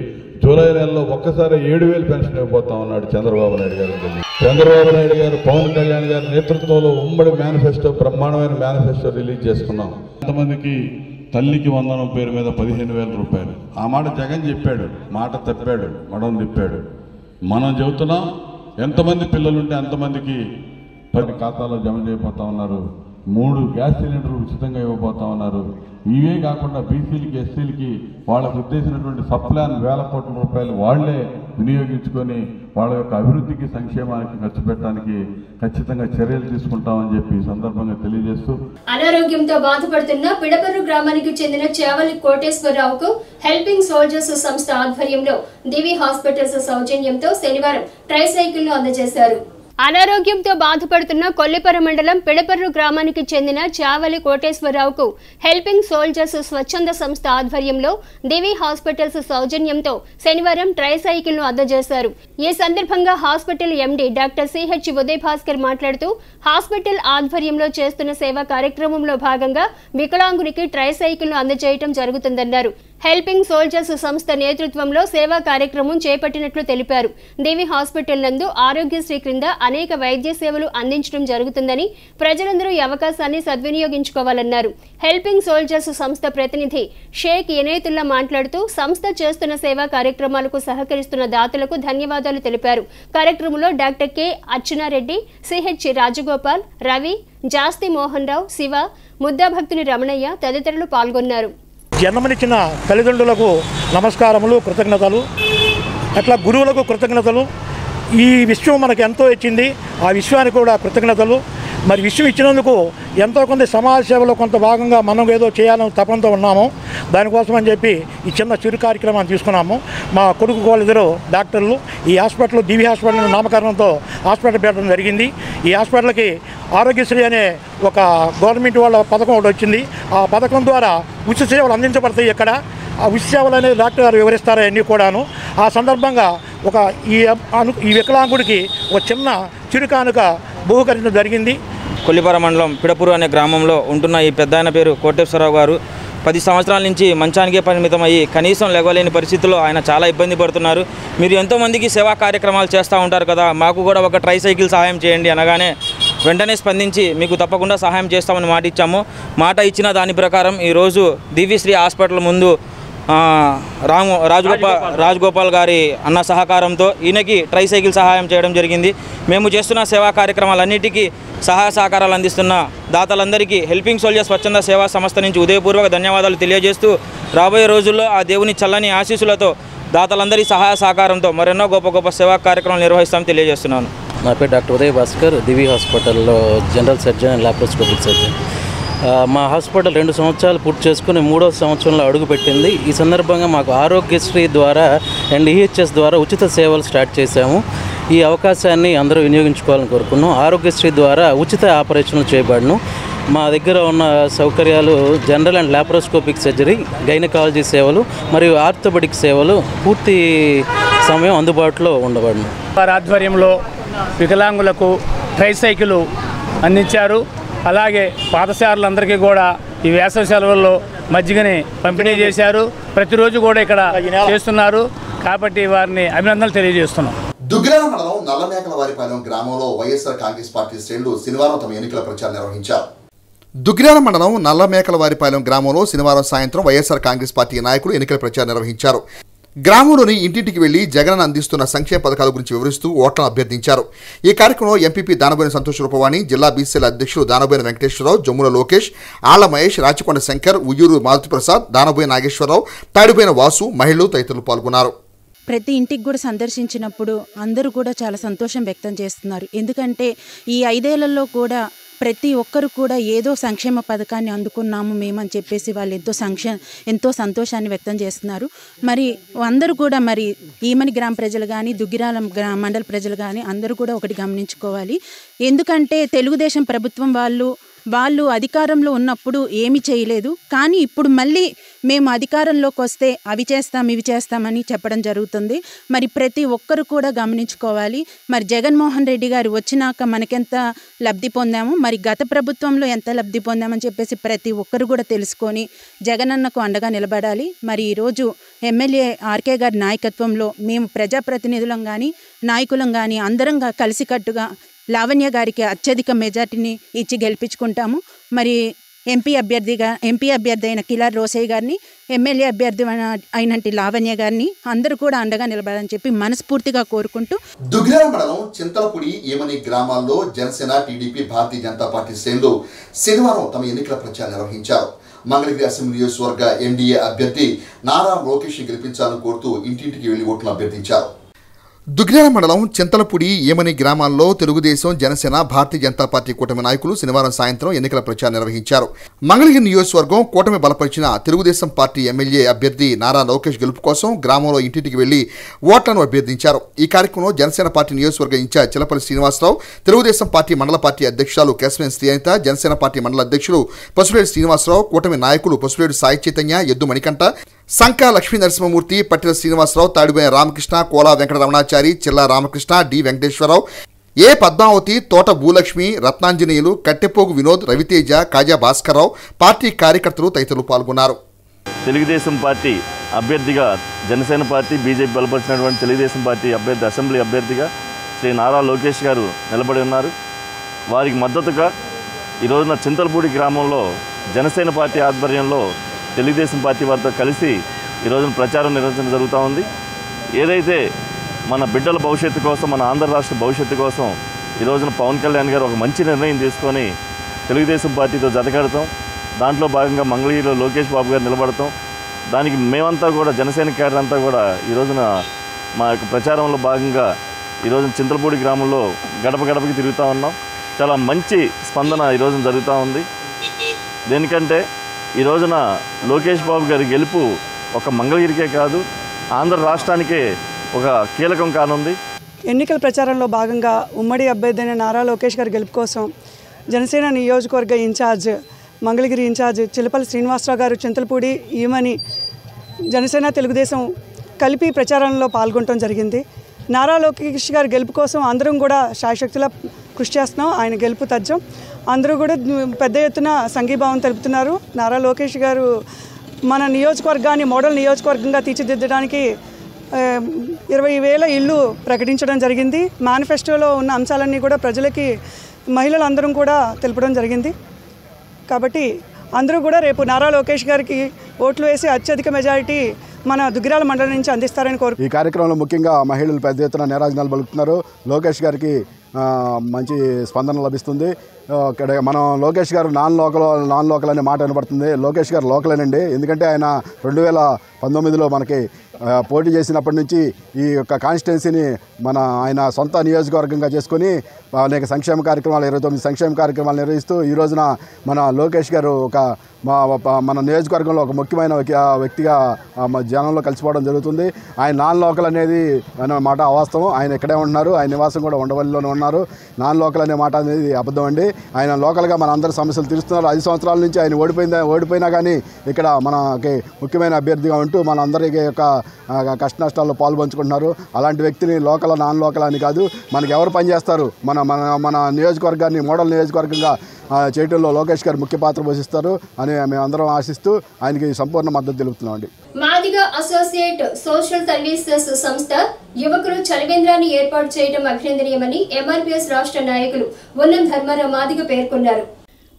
జూలై నెలలో ఒక్కసారి 7,000 పెన్షన్ ఇవ్వబోతా ఉన్నాడు చంద్రబాబు నాయుడు గారు. చంద్రబాబు నాయుడు గారు, పవన్ కళ్యాణ్ గారి నేతృత్వంలో ఉమ్మడి మేనిఫెస్టో, బ్రహ్మాండమైన మేనిఫెస్టో రిలీజ్ చేసుకున్నాం. ఎంతమందికి తల్లికి వందనం పేరు మీద 15,000 రూపాయలు. ఆ మాట జగన్ చెప్పాడు, మాట తప్పాడు, మడం తిప్పాడు. మనం చెబుతున్నాం ఎంతమంది పిల్లలుంటే అంతమందికి ప్రతి ఖాతాలో జమ చేయబోతా ఉన్నారు. 3 గ్యాస్ సిలిండర్లు ఉచితంగా ఇవ్వబోతా ఉన్నారు. ఇవే కాకుండా బీసీలకి, ఎస్సీలకి వాళ్ళకు ఉద్దేశించినటువంటి సప్లాన్ 1,000 కోట్ల రూపాయలు వాళ్లే వినియోగించుకొని వాళ్ళ యొక్క అభివృద్ధికి, సంక్షేమానికి ఖర్చు పెట్టడానికి ఖచ్చితంగా చర్యలు తీసుకుంటామని చెప్పి ఈ సందర్భంగా తెలియజేస్తూ, అనారోగ్యంతో బాధపడుతున్న పిడపర్రు గ్రామానికి చెందిన చేవలి కోటేశ్వరరావుకు హెల్పింగ్ సోల్జర్స్ సంస్థ ఆధ్వర్యంలో దివి హాస్పిటల్స్ సౌజన్యంతో శనివారం ట్రైసైకిల్ ను అందజేశారు. అనారోగ్యంతో బాధపడుతున్న కొల్లిపర మండలం పిడపర్రు గ్రామానికి చెందిన చావలి కోటేశ్వరరావుకు హెల్పింగ్ సోల్జర్స్ స్వచ్ఛంద సంస్థ ఆధ్వర్యంలో దివి హాస్పిటల్స్ సౌజన్యంతో శనివారం ట్రైసైకిల్ ను అందజేశారు. ఈ సందర్భంగా hospital MD doctor CH Uday Bhaskar మాట్లాడుతూ హాస్పిటల్ ఆధ్వర్యంలో చేస్తున్న సేవా కార్యక్రమంలో భాగంగా వికలాంగునికి ట్రైసైకిల్ ను అందజేయడం జరుగుతుందన్నారు. హెల్పింగ్ సోల్జర్స్ సంస్థ నేతృత్వంలో సేవా కార్యక్రమం చేపట్టినట్లు తెలిపారు. దివి హాస్పిటల్ నందు ఆరోగ్యశ్రీ క్రింద అనేక వైద్య సేవలు అందించడం జరుగుతుందని, ప్రజలందరూ ఈ అవకాశాన్ని సద్వినియోగించుకోవాలన్నారు. హెల్పింగ్ సోల్జర్స్ సంస్థ ప్రతినిధి షేక్ ఎనేతుల్లా మాట్లాడుతూ సంస్థ చేస్తున్న సేవా కార్యక్రమాలకు సహకరిస్తున్న దాతలకు ధన్యవాదాలు తెలిపారు. కార్యక్రమంలో doctor K Archana Reddy, CH Rajagopal, Ravi, Jasti Mohan Rao, Shiva, Muddabhaktuni Ramanaiah తదితరులు పాల్గొన్నారు. జన్మనిచ్చిన తల్లిదండ్రులకు నమస్కారములు, కృతజ్ఞతలు. అట్లా గురువులకు కృతజ్ఞతలు. ఈ విశ్వం మనకు ఎంతో ఇచ్చింది, ఆ విశ్వానికి కూడా కృతజ్ఞతలు. మరి విశ్వం ఇచ్చినందుకు ఎంతో కొంత సమాజ సేవలో కొంత భాగంగా మనం ఏదో చేయాలని తపంతో ఉన్నాము. దానికోసం అని చెప్పి ఈ చిన్న చిరు కార్యక్రమాన్ని తీసుకున్నాము. మా కొడుకు వాళ్ళిద్దరు డాక్టర్లు ఈ హాస్పిటల్, దివి హాస్పిటల్ నామకరణంతో హాస్పిటల్ పెట్టడం జరిగింది. ఈ హాస్పిటల్కి ఆరోగ్యశ్రీ అనే ఒక గవర్నమెంట్ వాళ్ళ పథకం ఒకటి వచ్చింది. ఆ పథకం ద్వారా ఉచిత సేవలు అందించబడతాయి. ఇక్కడ ఆ ఉచిత సేవలు అనేది డాక్టర్ గారు వివరిస్తారు అన్నీ కూడాను. ఆ సందర్భంగా ఈ వికలాంగుడికి ఒక చిన్న చిరుకానుక బహుకరించడం జరిగింది. కొల్లిపర మండలం పిడపూరు అనే గ్రామంలో ఉంటున్న ఈ పెద్దాయన పేరు కోటేశ్వరరావు గారు 10 సంవత్సరాల నుంచి మంచానికే పరిమితమయ్యి కనీసం లేవలేని పరిస్థితుల్లో ఆయన చాలా ఇబ్బంది పడుతున్నారు. మీరు ఎంతోమందికి సేవా కార్యక్రమాలు చేస్తూ ఉంటారు కదా, మాకు కూడా ఒక ట్రైసైకిల్ సహాయం చేయండి అనగానే వెంటనే స్పందించి మీకు తప్పకుండా సహాయం చేస్తామని మాట ఇచ్చాము. మాట ఇచ్చిన దాని ప్రకారం ఈరోజు దివ్యశ్రీ హాస్పిటల్ ముందు రాజగోపాల్ గారి అన్న సహకారంతో ఈయనకి ట్రైసైకిల్ సహాయం చేయడం జరిగింది. మేము చేస్తున్న సేవా కార్యక్రమాలన్నిటికీ సహాయ సహకారాలు అందిస్తున్న దాతలందరికీ హెల్పింగ్ సోల్జర్స్ స్వచ్ఛంద సేవా సంస్థ నుంచి ఉదయపూర్వక ధన్యవాదాలు తెలియజేస్తూ రాబోయే రోజుల్లో ఆ దేవుని చల్లని ఆశీస్సులతో దాతలందరి సహాయ సహకారంతో మరెన్నో గొప్ప గొప్ప సేవా కార్యక్రమాలు నిర్వహిస్తామని తెలియజేస్తున్నాను. నా పేరు డాక్టర్ ఉదయ్ భాస్కర్, దివి హాస్పిటల్లో general surgeon and laparoscopic surgeon. మా హాస్పిటల్ 2 సంవత్సరాలు పూర్తి చేసుకుని 3వ సంవత్సరంలో అడుగుపెట్టింది. ఈ సందర్భంగా మాకు ఆరోగ్యశ్రీ ద్వారా అండ్ ఈహెచ్ఎస్ ద్వారా ఉచిత సేవలు స్టార్ట్ చేశాము. ఈ అవకాశాన్ని అందరూ వినియోగించుకోవాలని కోరుకున్నాం. ఆరోగ్యశ్రీ ద్వారా ఉచిత ఆపరేషన్లు చేయబడను. మా దగ్గర ఉన్న సౌకర్యాలు general and laparoscopic surgery, gynaecology సేవలు మరియు ఆర్థోపెడిక్ సేవలు పూర్తి సమయం అందుబాటులో ఉండబడను. వారి ఆధ్వర్యంలో వికలాంగులకు ట్రైసైకిల్ అందించారు. అలాగే పాదచారులందరికీ కూడా ఈ వేసవి సెలవుల్లో మజ్జిగని పంపిణీ చేశారు. ప్రతిరోజు కూడా ఇక్కడ చేస్తున్నారు కాబట్టి వారిని అభినందనలు తెలియజేస్తున్నాం. దుగ్గిరాల మండలం నల్లమేకలవారిపాలెం గ్రామంలో వైఎస్ఆర్ కాంగ్రెస్ పార్టీ శ్రేణులు శనివారం తమ ఎన్నికల ప్రచారం నిర్వహించారు. దుగ్గిరాల మండలం నల్లమేకలవారిపాలెం గ్రామంలో శనివారం సాయంత్రం వైఎస్ఆర్ కాంగ్రెస్ పార్టీ నాయకులు ఎన్నికల ప్రచారం నిర్వహించారు. గ్రామంలోని ఇంటింటికి వెళ్లి జగన్ అందిస్తున్న సంక్షేమ పథకాల గురించి వివరిస్తూ ఓట్లను అభ్యర్థించారు. ఈ కార్యక్రమంలో ఎంపీపీ దానబోయిన సంతోష్ రూపవాణి, జిల్లా బీసీల అధ్యక్షులు దానబోయిన వెంకటేశ్వరరావు, జమ్ముల లోకేష్, ఆళ్ల మహేష్, రాచకొండ శంకర్, ఉయ్యూరు మారుతిప్రసాద్, దానబోయిన నాగేశ్వరరావు, తాడిపోయిన వాసు, మహిళలు తదితరులు పాల్గొన్నారు. ప్రతి ఇంటికి కూడా సందర్శించినప్పుడు అందరూ కూడా చాలా సంతోషం వ్యక్తం చేస్తున్నారు. ఎందుకంటే ఈ 5 ఏళ్లలో కూడా ప్రతి ఒక్కరు కూడా ఏదో సంక్షేమ పథకాన్ని అందుకున్నాము మేమని చెప్పేసి వాళ్ళు ఎంతో సంతోషాన్ని వ్యక్తం చేస్తున్నారు. మరి అందరూ కూడా మరి ఈమని గ్రామ ప్రజలు కానీ దుగ్గిరాల మండల ప్రజలు కానీ అందరూ కూడా ఒకటి గమనించుకోవాలి. ఎందుకంటే తెలుగుదేశం ప్రభుత్వం వాళ్ళు అధికారంలో ఉన్నప్పుడు ఏమీ చేయలేదు. కానీ ఇప్పుడు మళ్ళీ మేము అధికారంలోకి వస్తే అవి చేస్తాం ఇవి చేస్తామని చెప్పడం జరుగుతుంది. మరి ప్రతి ఒక్కరు కూడా గమనించుకోవాలి. మరి జగన్మోహన్ రెడ్డి గారు వచ్చినాక మనకెంత లబ్ధి పొందాము, మరి గత ప్రభుత్వంలో ఎంత లబ్ధి పొందామని చెప్పేసి ప్రతి ఒక్కరు కూడా తెలుసుకొని జగనన్నకు అండగా నిలబడాలి. మరి ఈరోజు ఎమ్మెల్యే ఆర్కే గారి నాయకత్వంలో మేము ప్రజాప్రతినిధులం కానీ నాయకులం కానీ అందరం కలిసికట్టుగా లావణ్య గారికి అత్యధిక మెజార్టీని ఇచ్చి గెలిపించుకుంటాము. మరి ఎంపీ అభ్యర్థి అయిన కిలార్ రోసయ్య గారిని, ఎమ్మెల్యే అభ్యర్థి అయినట్టు లావణ్య గారిని అందరూ కూడా అండగా నిలబడాలని చెప్పి మనస్ఫూర్తిగా కోరుకుంటూ దుగ్గిరాల మండలం చింతలపూడి ఏమని గ్రామాల్లో జనసేన, టీడీపీ, భారతీయ జనతా పార్టీ శ్రేణులు శనివారం తమ ఎన్నికల ప్రచారం నిర్వహించారు. మంగళగిరి అసెంబ్లీ నియోజకవర్గ ఎన్డీఏ అభ్యర్థి నారా లోకేష్ గెలిపించాలని కోరుతూ ఇంటింటికి వెళ్లి ఓట్లను అభ్యర్థించారు. దుగ్గిరాల మండలం చింతలపూడి ఏమని గ్రామాల్లో తెలుగుదేశం, జనసేన, భారతీయ జనతా పార్టీ కూటమి నాయకులు శనివారం సాయంత్రం ఎన్నికల ప్రచారం నిర్వహించారు. మంగళగిరి నియోజకవర్గం కూటమి బలపరిచిన తెలుగుదేశం పార్టీ ఎమ్మెల్యే అభ్యర్థి నారా లోకేష్ గెలుపు కోసం గ్రామంలో ఇంటింటికి వెళ్లి ఓట్లను అభ్యర్థించారు. ఈ కార్యక్రమంలో జనసేన పార్టీ నియోజకవర్గ ఇన్ఛార్జ్ చిలపల్లి శ్రీనివాసరావు, తెలుగుదేశం పార్టీ మండల పార్టీ అధ్యక్షులు కేశవేన్ శ్రీఅనిత, జనసేన పార్టీ మండల అధ్యక్షులు పసుపులేటి శ్రీనివాసరావు, కూటమి నాయకులు Pasupuleti Sai Chaitanya, Eddu Manikanta, Sanka Lakshmi Narasimhamurthy, Pattela Srinivasarao, Tadipoyina Ramakrishna, Kola Venkata Ramanachari, Chilla Ramakrishna, D Venkateswararao, A Padmavathi, Thota Bhulakshmi, Ratnanjaneyulu, Kattepogu Vinod, Raviteja, Kaja Bhaskarrao, party కార్యకర్తలు తదితరులు పాల్గొన్నారు. తెలుగుదేశం పార్టీ అభ్యర్థిగా జనసేన పార్టీ, బీజేపీ బలపరిచినటువంటి తెలుగుదేశం పార్టీ అభ్యర్థి, అసెంబ్లీ అభ్యర్థిగా శ్రీ నారా లోకేష్ గారు నిలబడి ఉన్నారు. వారికి మద్దతుగా ఈరోజున చింతలపూడి గ్రామంలో జనసేన పార్టీ ఆధ్వర్యంలో తెలుగుదేశం పార్టీ వారితో కలిసి ఈరోజున ప్రచారం నిర్వహించడం జరుగుతూ ఉంది. ఏదైతే మన బిడ్డల భవిష్యత్తు కోసం, మన ఆంధ్ర రాష్ట్ర భవిష్యత్తు కోసం ఈరోజున పవన్ కళ్యాణ్ గారు ఒక మంచి నిర్ణయం తీసుకొని తెలుగుదేశం పార్టీతో జతకడతాం. దాంట్లో భాగంగా మంగళగిరిలో లోకేష్ బాబు గారు నిలబడతాం. దానికి మేమంతా కూడా జనసేన క్యాడర్ అంతా కూడా ఈరోజున మా యొక్క ప్రచారంలో భాగంగా ఈరోజున చింతలపూడి గ్రామంలో గడప గడపకి తిరుగుతూ ఉన్నాం. చాలా మంచి స్పందన ఈరోజున జరుగుతూ ఉంది. దేనికంటే ఈ రోజున లోకేష్ బాబు గారి గెలుపు ఒక మంగళగిరికే కాదు, ఆంధ్ర రాష్ట్రానికే ఒక కీలకం కానుంది. ఎన్నికల ప్రచారంలో భాగంగా ఉమ్మడి అభ్యర్థి అయిన నారా లోకేష్ గారి గెలుపు కోసం జనసేన నియోజకవర్గ ఇన్ఛార్జ్, మంగళగిరి ఇన్ఛార్జ్ చిలపల్లి శ్రీనివాసరావు గారు చింతలపూడి ఈమని జనసేన, తెలుగుదేశం కలిపి ప్రచారంలో పాల్గొనడం జరిగింది. నారా లోకేష్ గారి గెలుపు కోసం అందరం కూడా శాయశక్తులా కృషి చేస్తున్నాం. ఆయన గెలుపు తథ్యం. అందరూ కూడా పెద్ద ఎత్తున సంఘీభావం తెలుపుతున్నారు. నారా లోకేష్ గారు మన నియోజకవర్గాన్ని మోడల్ నియోజకవర్గంగా తీర్చిదిద్దడానికి 20,000 ఇళ్ళు ప్రకటించడం జరిగింది. మేనిఫెస్టోలో ఉన్న అంశాలన్నీ కూడా ప్రజలకి మహిళలందరం కూడా తెలపడం జరిగింది. కాబట్టి అందరూ కూడా రేపు నారా లోకేష్ గారికి ఓట్లు వేసి అత్యధిక మెజారిటీ మన దుగ్గిరాల మండలం నుంచి అందిస్తారని కోరు. ఈ కార్యక్రమంలో ముఖ్యంగా మహిళలు పెద్ద ఎత్తున నీరాజనాలు పలుకుతున్నారు. లోకేష్ గారికి మంచి స్పందన లభిస్తుంది. ఇక్కడ మనం లోకేష్ గారు నాన్ లోకల్ అనే మాట వినపడుతుంది. లోకేష్ గారు లోకలేనండి. ఎందుకంటే ఆయన 2019లో మనకి పోటీ చేసినప్పటి నుంచి ఈ యొక్క కాన్స్టిట్యున్సీని ఆయన సొంత నియోజకవర్గంగా చేసుకొని అనేక సంక్షేమ కార్యక్రమాలు 29 సంక్షేమ కార్యక్రమాలు నిర్వహిస్తూ ఈ రోజున మన లోకేష్ గారు మన నియోజకవర్గంలో ఒక ముఖ్యమైన వ్యక్తిగా జనంలో కలిసిపోవడం జరుగుతుంది. ఆయన నాన్ లోకల్ అనేది మాట అవాస్తవం. ఆయన ఇక్కడే ఉంటున్నారు. ఆయన నివాసం కూడా ఉండవల్లిలోనే ఉన్నారు. నాన్ లోకల్ అనే మాట అనేది అబద్ధం అండి. ఆయన లోకల్గా మన అందరి సమస్యలు తీరుస్తున్నారు. 5 సంవత్సరాల నుంచి ఆయన ఓడిపోయినా కానీ ఇక్కడ మనకి ముఖ్యమైన అభ్యర్థిగా ఉంటూ మన అందరికీ యొక్క కష్ట నష్టాల్లో పాల్పంచుకుంటున్నారు. అలాంటి వ్యక్తిని లోకల్ నాన్ లోకల్ అని కాదు, మనకి ఎవరు పనిచేస్తారు మన నియోజకవర్గాన్ని మోడల్ నియోజకవర్గంగా చేయడంలో లోకేష్ గారు ముఖ్య పాత్ర పోషిస్తారు అని మేమందరం ఆశిస్తూ ఆయనకి సంపూర్ణ మద్దతు తెలుపుతున్నామండి. మాదిగ అసోసియేట్ సోషల్ సర్వీసెస్ సంస్థ యువకులు చలివేంద్రాన్ని ఏర్పాటు చేయడం అభినందనీయమని ఎంఆర్పీఎస్ రాష్ట్ర నాయకులు ఉన్నం ధర్మారావు మాదిగ పేర్కొన్నారు.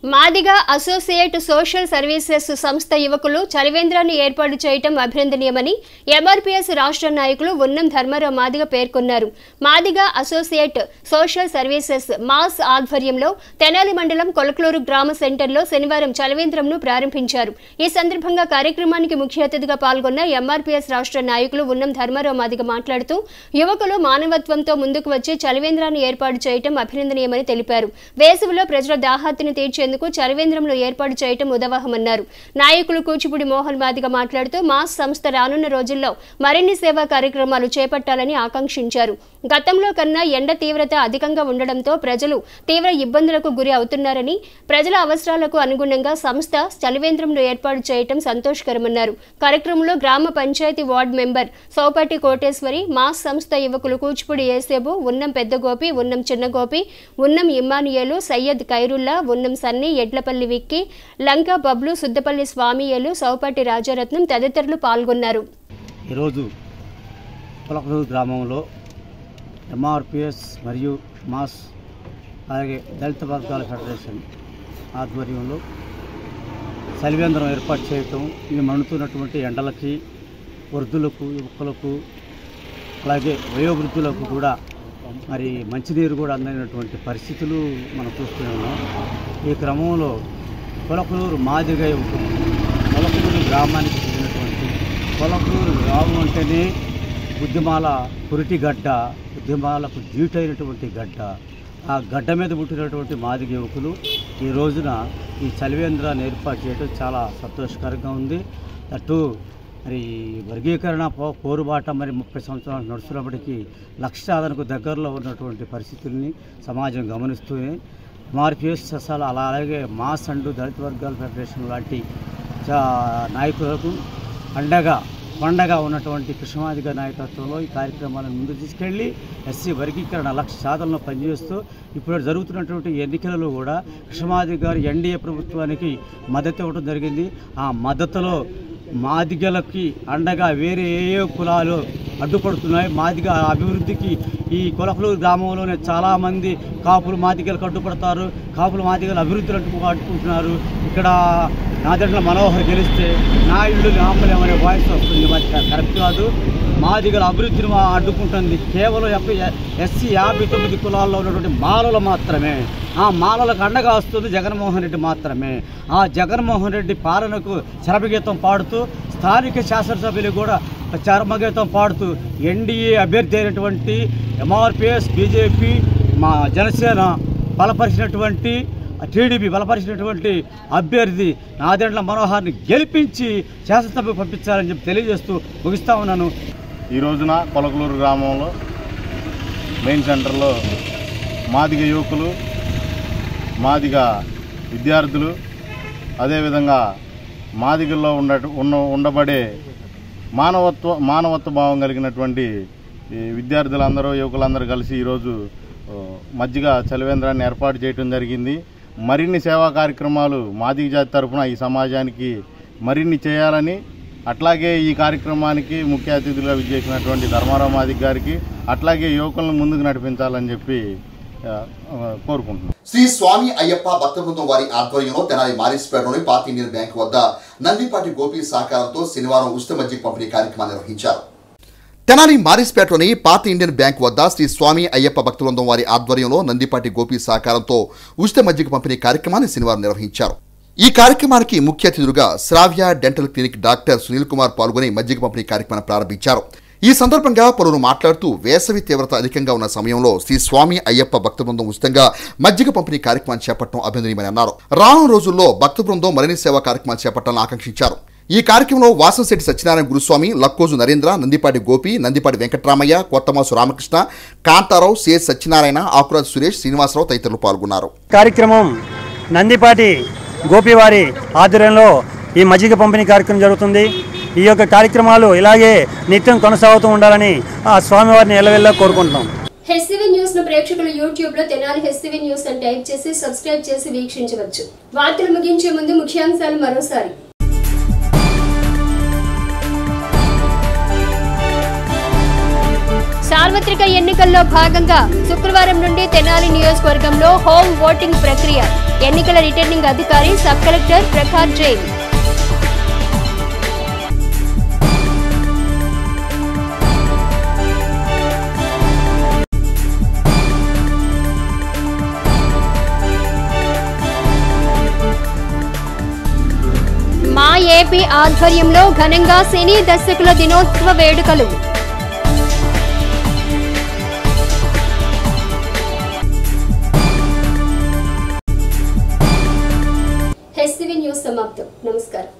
మాదిగ అసోసియేట్ సోషల్ సర్వీసెస్ సంస్థ యువకులు చలివేంద్రాన్ని ఏర్పాటు చేయడం అభినందనీయమని ఎంఆర్పీఎస్ రాష్ట్ర నాయకులు ఉన్నం ధర్మారావు మాదిగ పేర్కొన్నారు. Madiga associate social services mass ఆధ్వర్యంలో తెనాలి మండలం కొలకలూరు గ్రామ సెంటర్లో శనివారం చలివేంద్రంను ప్రారంభించారు. ఈ సందర్భంగా కార్యక్రమానికి ముఖ్య అతిథిగా పాల్గొన్న ఎంఆర్పీఎస్ రాష్ట్ర నాయకులు ఉన్నం ధర్మారావు మాదిగ మాట్లాడుతూ యువకులు మానవత్వంతో ముందుకు వచ్చి చలివేంద్రాన్ని ఏర్పాటు చేయడం అభినందనీయమని తెలిపారు. వేసవిలో ప్రజల దాహార్తిని తీర్చే చలివేంద్రంలో ఏర్పాటు చేయడం ఉదాహమన్నారు. నాయకులు కూచిపూడి మోహన్ మాదిగ మాట్లాడుతూ మాస్ సంస్థ రానున్న రోజుల్లో మరిన్ని సేవా కార్యక్రమాలు చేపట్టాలని ఆకాంక్షించారు. గతంలో కన్నా ఎండ తీవ్రత అధికంగా ఉండడంతో ప్రజలు తీవ్ర ఇబ్బందులకు గురి అవుతున్నారని, ప్రజల అవసరాలకు అనుగుణంగా సంస్థ చలివేంద్రంలో ఏర్పాటు చేయడం సంతోషకరమన్నారు. కార్యక్రమంలో గ్రామ పంచాయతీ వార్డు మెంబర్ సౌపాటి కోటేశ్వరి, మాస్ సంస్థ యువకులు కూచిపూడి ఏసేబు, ఉన్నం పెద్దగోపి, ఉన్నం చిన్నగోపి, ఉన్నం ఇమ్మానియేలు, సయ్యద్ ఖైరుల్లా, ఉన్నం సన్ని, ఎడ్లపల్లి విక్కి, లంక బబ్లు, సుద్దపల్లి స్వామియేలు, సౌపాటి రాజారత్నం తదితరులు పాల్గొన్నారు. ఈరోజు కొలకలూరు గ్రామంలో ఎంఆర్పిఎస్ మరియు మాస్ అలాగే దళిత వర్గాల ఫెడరేషన్ ఆధ్వర్యంలో చలివేంద్రం ఏర్పాటు చేయటం, ఇది మండుతున్నటువంటి ఎండలకి వృద్ధులకు, యువకులకు అలాగే వయోవృద్ధులకు కూడా మరి మంచినీరు కూడా అందనటువంటి పరిస్థితులు మనం చూస్తూనే ఉన్నాం. ఈ క్రమంలో కొలకలూరు మాదిగ యువకులు, కొలకలూరు గ్రామానికి చెందినటువంటి కొలకలూరు గ్రామం అంటేనే ఉద్యమాల పురిటి గడ్డ, ఉద్యమాలకు జీటైనటువంటి గడ్డ. ఆ గడ్డ మీద పుట్టినటువంటి మాదిగ యువకులు ఈ రోజున ఈ చలివేంద్రాన్ని ఏర్పాటు చేయడం చాలా సంతోషకరంగా ఉంది. అటు మరి వర్గీకరణ పోరుబాట మరి 30 సంవత్సరాలు నడుస్తున్నప్పటికీ లక్ష్య సాధనకు దగ్గరలో ఉన్నటువంటి పరిస్థితుల్ని సమాజం గమనిస్తూనే ఎంఆర్పీఎస్ అలాగే మాస్ అండ్ దళిత వర్గాల ఫెడరేషన్ లాంటి నాయకులకు పండగ ఉన్నటువంటి కృష్ణమాదిగ నాయకత్వంలో ఈ కార్యక్రమాలను ముందుకు తీసుకెళ్ళి ఎస్సీ వర్గీకరణ లక్ష్య సాధనలో పనిచేస్తూ ఇప్పుడు జరుగుతున్నటువంటి ఎన్నికలలో కూడా కృష్ణమాదిగ గారు ఎన్డీఏ ప్రభుత్వానికి మద్దతు ఇవ్వడం జరిగింది. ఆ మద్దతులో మాదిగలకి అండగా వేరే ఏ కులాలు అడ్డుపడుతున్నాయి. మాదిగ అభివృద్ధికి ఈ కొలకలూరు గ్రామంలోనే చాలామంది కాపులు మాదిగలకు అడ్డుపడతారు, కాపులు మాదిగలు అభివృద్ధిని అడ్డుకుంటున్నారు. ఇక్కడ నాదెండ్ల మనోహర్ గెలిస్తే నా ఇల్లు నామలేం అనే వాయిస్ వస్తుంది. మరి కరెక్ట్ కాదు. మాదిగల అభివృద్ధిని అడ్డుకుంటుంది కేవలం ఎస్సీ 59 కులాల్లో ఉన్నటువంటి మాలలు మాత్రమే. ఆ మాలలకు అండగా వస్తుంది జగన్మోహన్ రెడ్డి మాత్రమే. ఆ జగన్మోహన్ రెడ్డి పాలనకు చరమగీతం పాడుతూ స్థానిక శాసనసభ్యులు కూడా చరమగీతం పాడుతూ ఎన్డీఏ అభ్యర్థి అయినటువంటి ఎంఆర్పీఎస్, బీజేపీ, మా జనసేన బలపరిచినటువంటి టీడీపీ బలపరిచినటువంటి అభ్యర్థి నాదెండ్ల మనోహర్ని గెలిపించి శాసనసభకు పంపించాలని చెప్పి తెలియజేస్తూ ముగిస్తా ఉన్నాను. ఈ రోజున కొలకలూరు గ్రామంలో మెయిన్ సెంటర్లో మాదిగ యువకులు, మాదిగ విద్యార్థులు, అదేవిధంగా మాదిగల్లో ఉండబడే మానవత్వ భావం కలిగినటువంటి విద్యార్థులందరూ, యువకులందరూ కలిసి ఈరోజు మజ్జిగ చలివేంద్రాన్ని ఏర్పాటు చేయడం జరిగింది. మరిన్ని సేవా కార్యక్రమాలు మాదిగ జాతి తరఫున ఈ సమాజానికి మరిన్ని చేయాలని, అట్లాగే ఈ కార్యక్రమానికి ముఖ్య అతిథులుగా విచ్చేసినటువంటి ధర్మారావు మాదిగ గారికి, అట్లాగే యువకులను ముందుకు నడిపించాలని చెప్పి కోరుకుంటున్నాను. శ్రీ స్వామి అయ్యప్ప భక్త బృందం వారి ఆధ్వర్యంలో తెనాలి మారిస్పేటలోని పాత ఇండియన్ బ్యాంక్ వద్ద నందిపాటి గోపి సహకారంతో శనివారం ఉచిత మజ్జిగ పంపిణీ కార్యక్రమాన్ని నిర్వహించారు. తెనాలి మారిస్పేటలోని పాత ఇండియన్ బ్యాంక్ వద్ద శ్రీ స్వామి అయ్యప్ప భక్త బృందం వారి ఆధ్వర్యంలో నందిపాటి గోపి సహకారంతో ఉచిత మజ్జిగ పంపిణీ కార్యక్రమాన్ని శనివారం నిర్వహించారు. ఈ కార్యక్రమానికి ముఖ్య అతిథులుగా Sravya dental clinic doctor Sunil Kumar పాల్గొని మజ్జిగ పంపిణీ కార్యక్రమాన్ని ప్రారంభించారు. ఈ సందర్భంగా పలువురు మాట్లాడుతూ వేసవి తీవ్రత అధికంగా ఉన్న సమయంలో శ్రీ స్వామి అయ్యప్ప భక్త బృందం ఉచితంగా మజ్జిగ పంపిణీ కార్యక్రమాన్ని చేపట్టడం అభినందనీయమని అన్నారు. రానున్న రోజుల్లో భక్త బృందం మరిన్ని సేవా కార్యక్రమాలు చేపట్టాలని ఆకాంక్షించారు. ఈ కార్యక్రమంలో వాసంశెట్టి సత్యనారాయణ గురుస్వామి, లక్కోజు నరేంద్ర, నందిపాటి గోపి, నందిపాటి వెంకట్రామయ్య, కొత్తమాసు రామకృష్ణ, కాంతారావు, సిఎస్ సత్యనారాయణ, ఆకురాజు సురేష్, శ్రీనివాసరావు తదితరులు పాల్గొన్నారు. కార్యక్రమం నందిపాటి గోపి వారి ఆధ్వర్యంలో ఈ మజ్జిగ పంపిణీ కార్యక్రమం జరుగుతుంది. ఈ యొక్క కార్యక్రమాలు ఇలాగే నిత్యం కొనసాగుతూ ఉండాలని ఆ స్వామివారిని ఎల్లవెల్లా కోరుకుంటున్నాం. హెచ్సివి న్యూస్ ను ప్రేక్షకులు యూట్యూబ్ లో తెనాలి హెచ్సివి న్యూస్ అని టైప్ చేసి సబ్స్క్రైబ్ చేసి వీక్షించవచ్చు. వార్తలు ముగించే ముందు ముఖ్యాంశాలు మరోసారి. సార్వత్రిక ఎన్నికల్లో భాగంగా శుక్రవారం నుండి తెనాలి నియోజకవర్గంలో హోమ్ ఓటింగ్ ప్రక్రియ. ఎన్నికల రిటర్నింగ్ అధికారి సబ్ కలెక్టర్ ప్రకాష్ జైన్. మా ఏపీ ఆధ్వర్యంలో ఘనంగా సినీ దర్శకుల దినోత్సవ వేడుకలు. హెచ్సివి న్యూస్ సమాప్తం. నమస్కారం.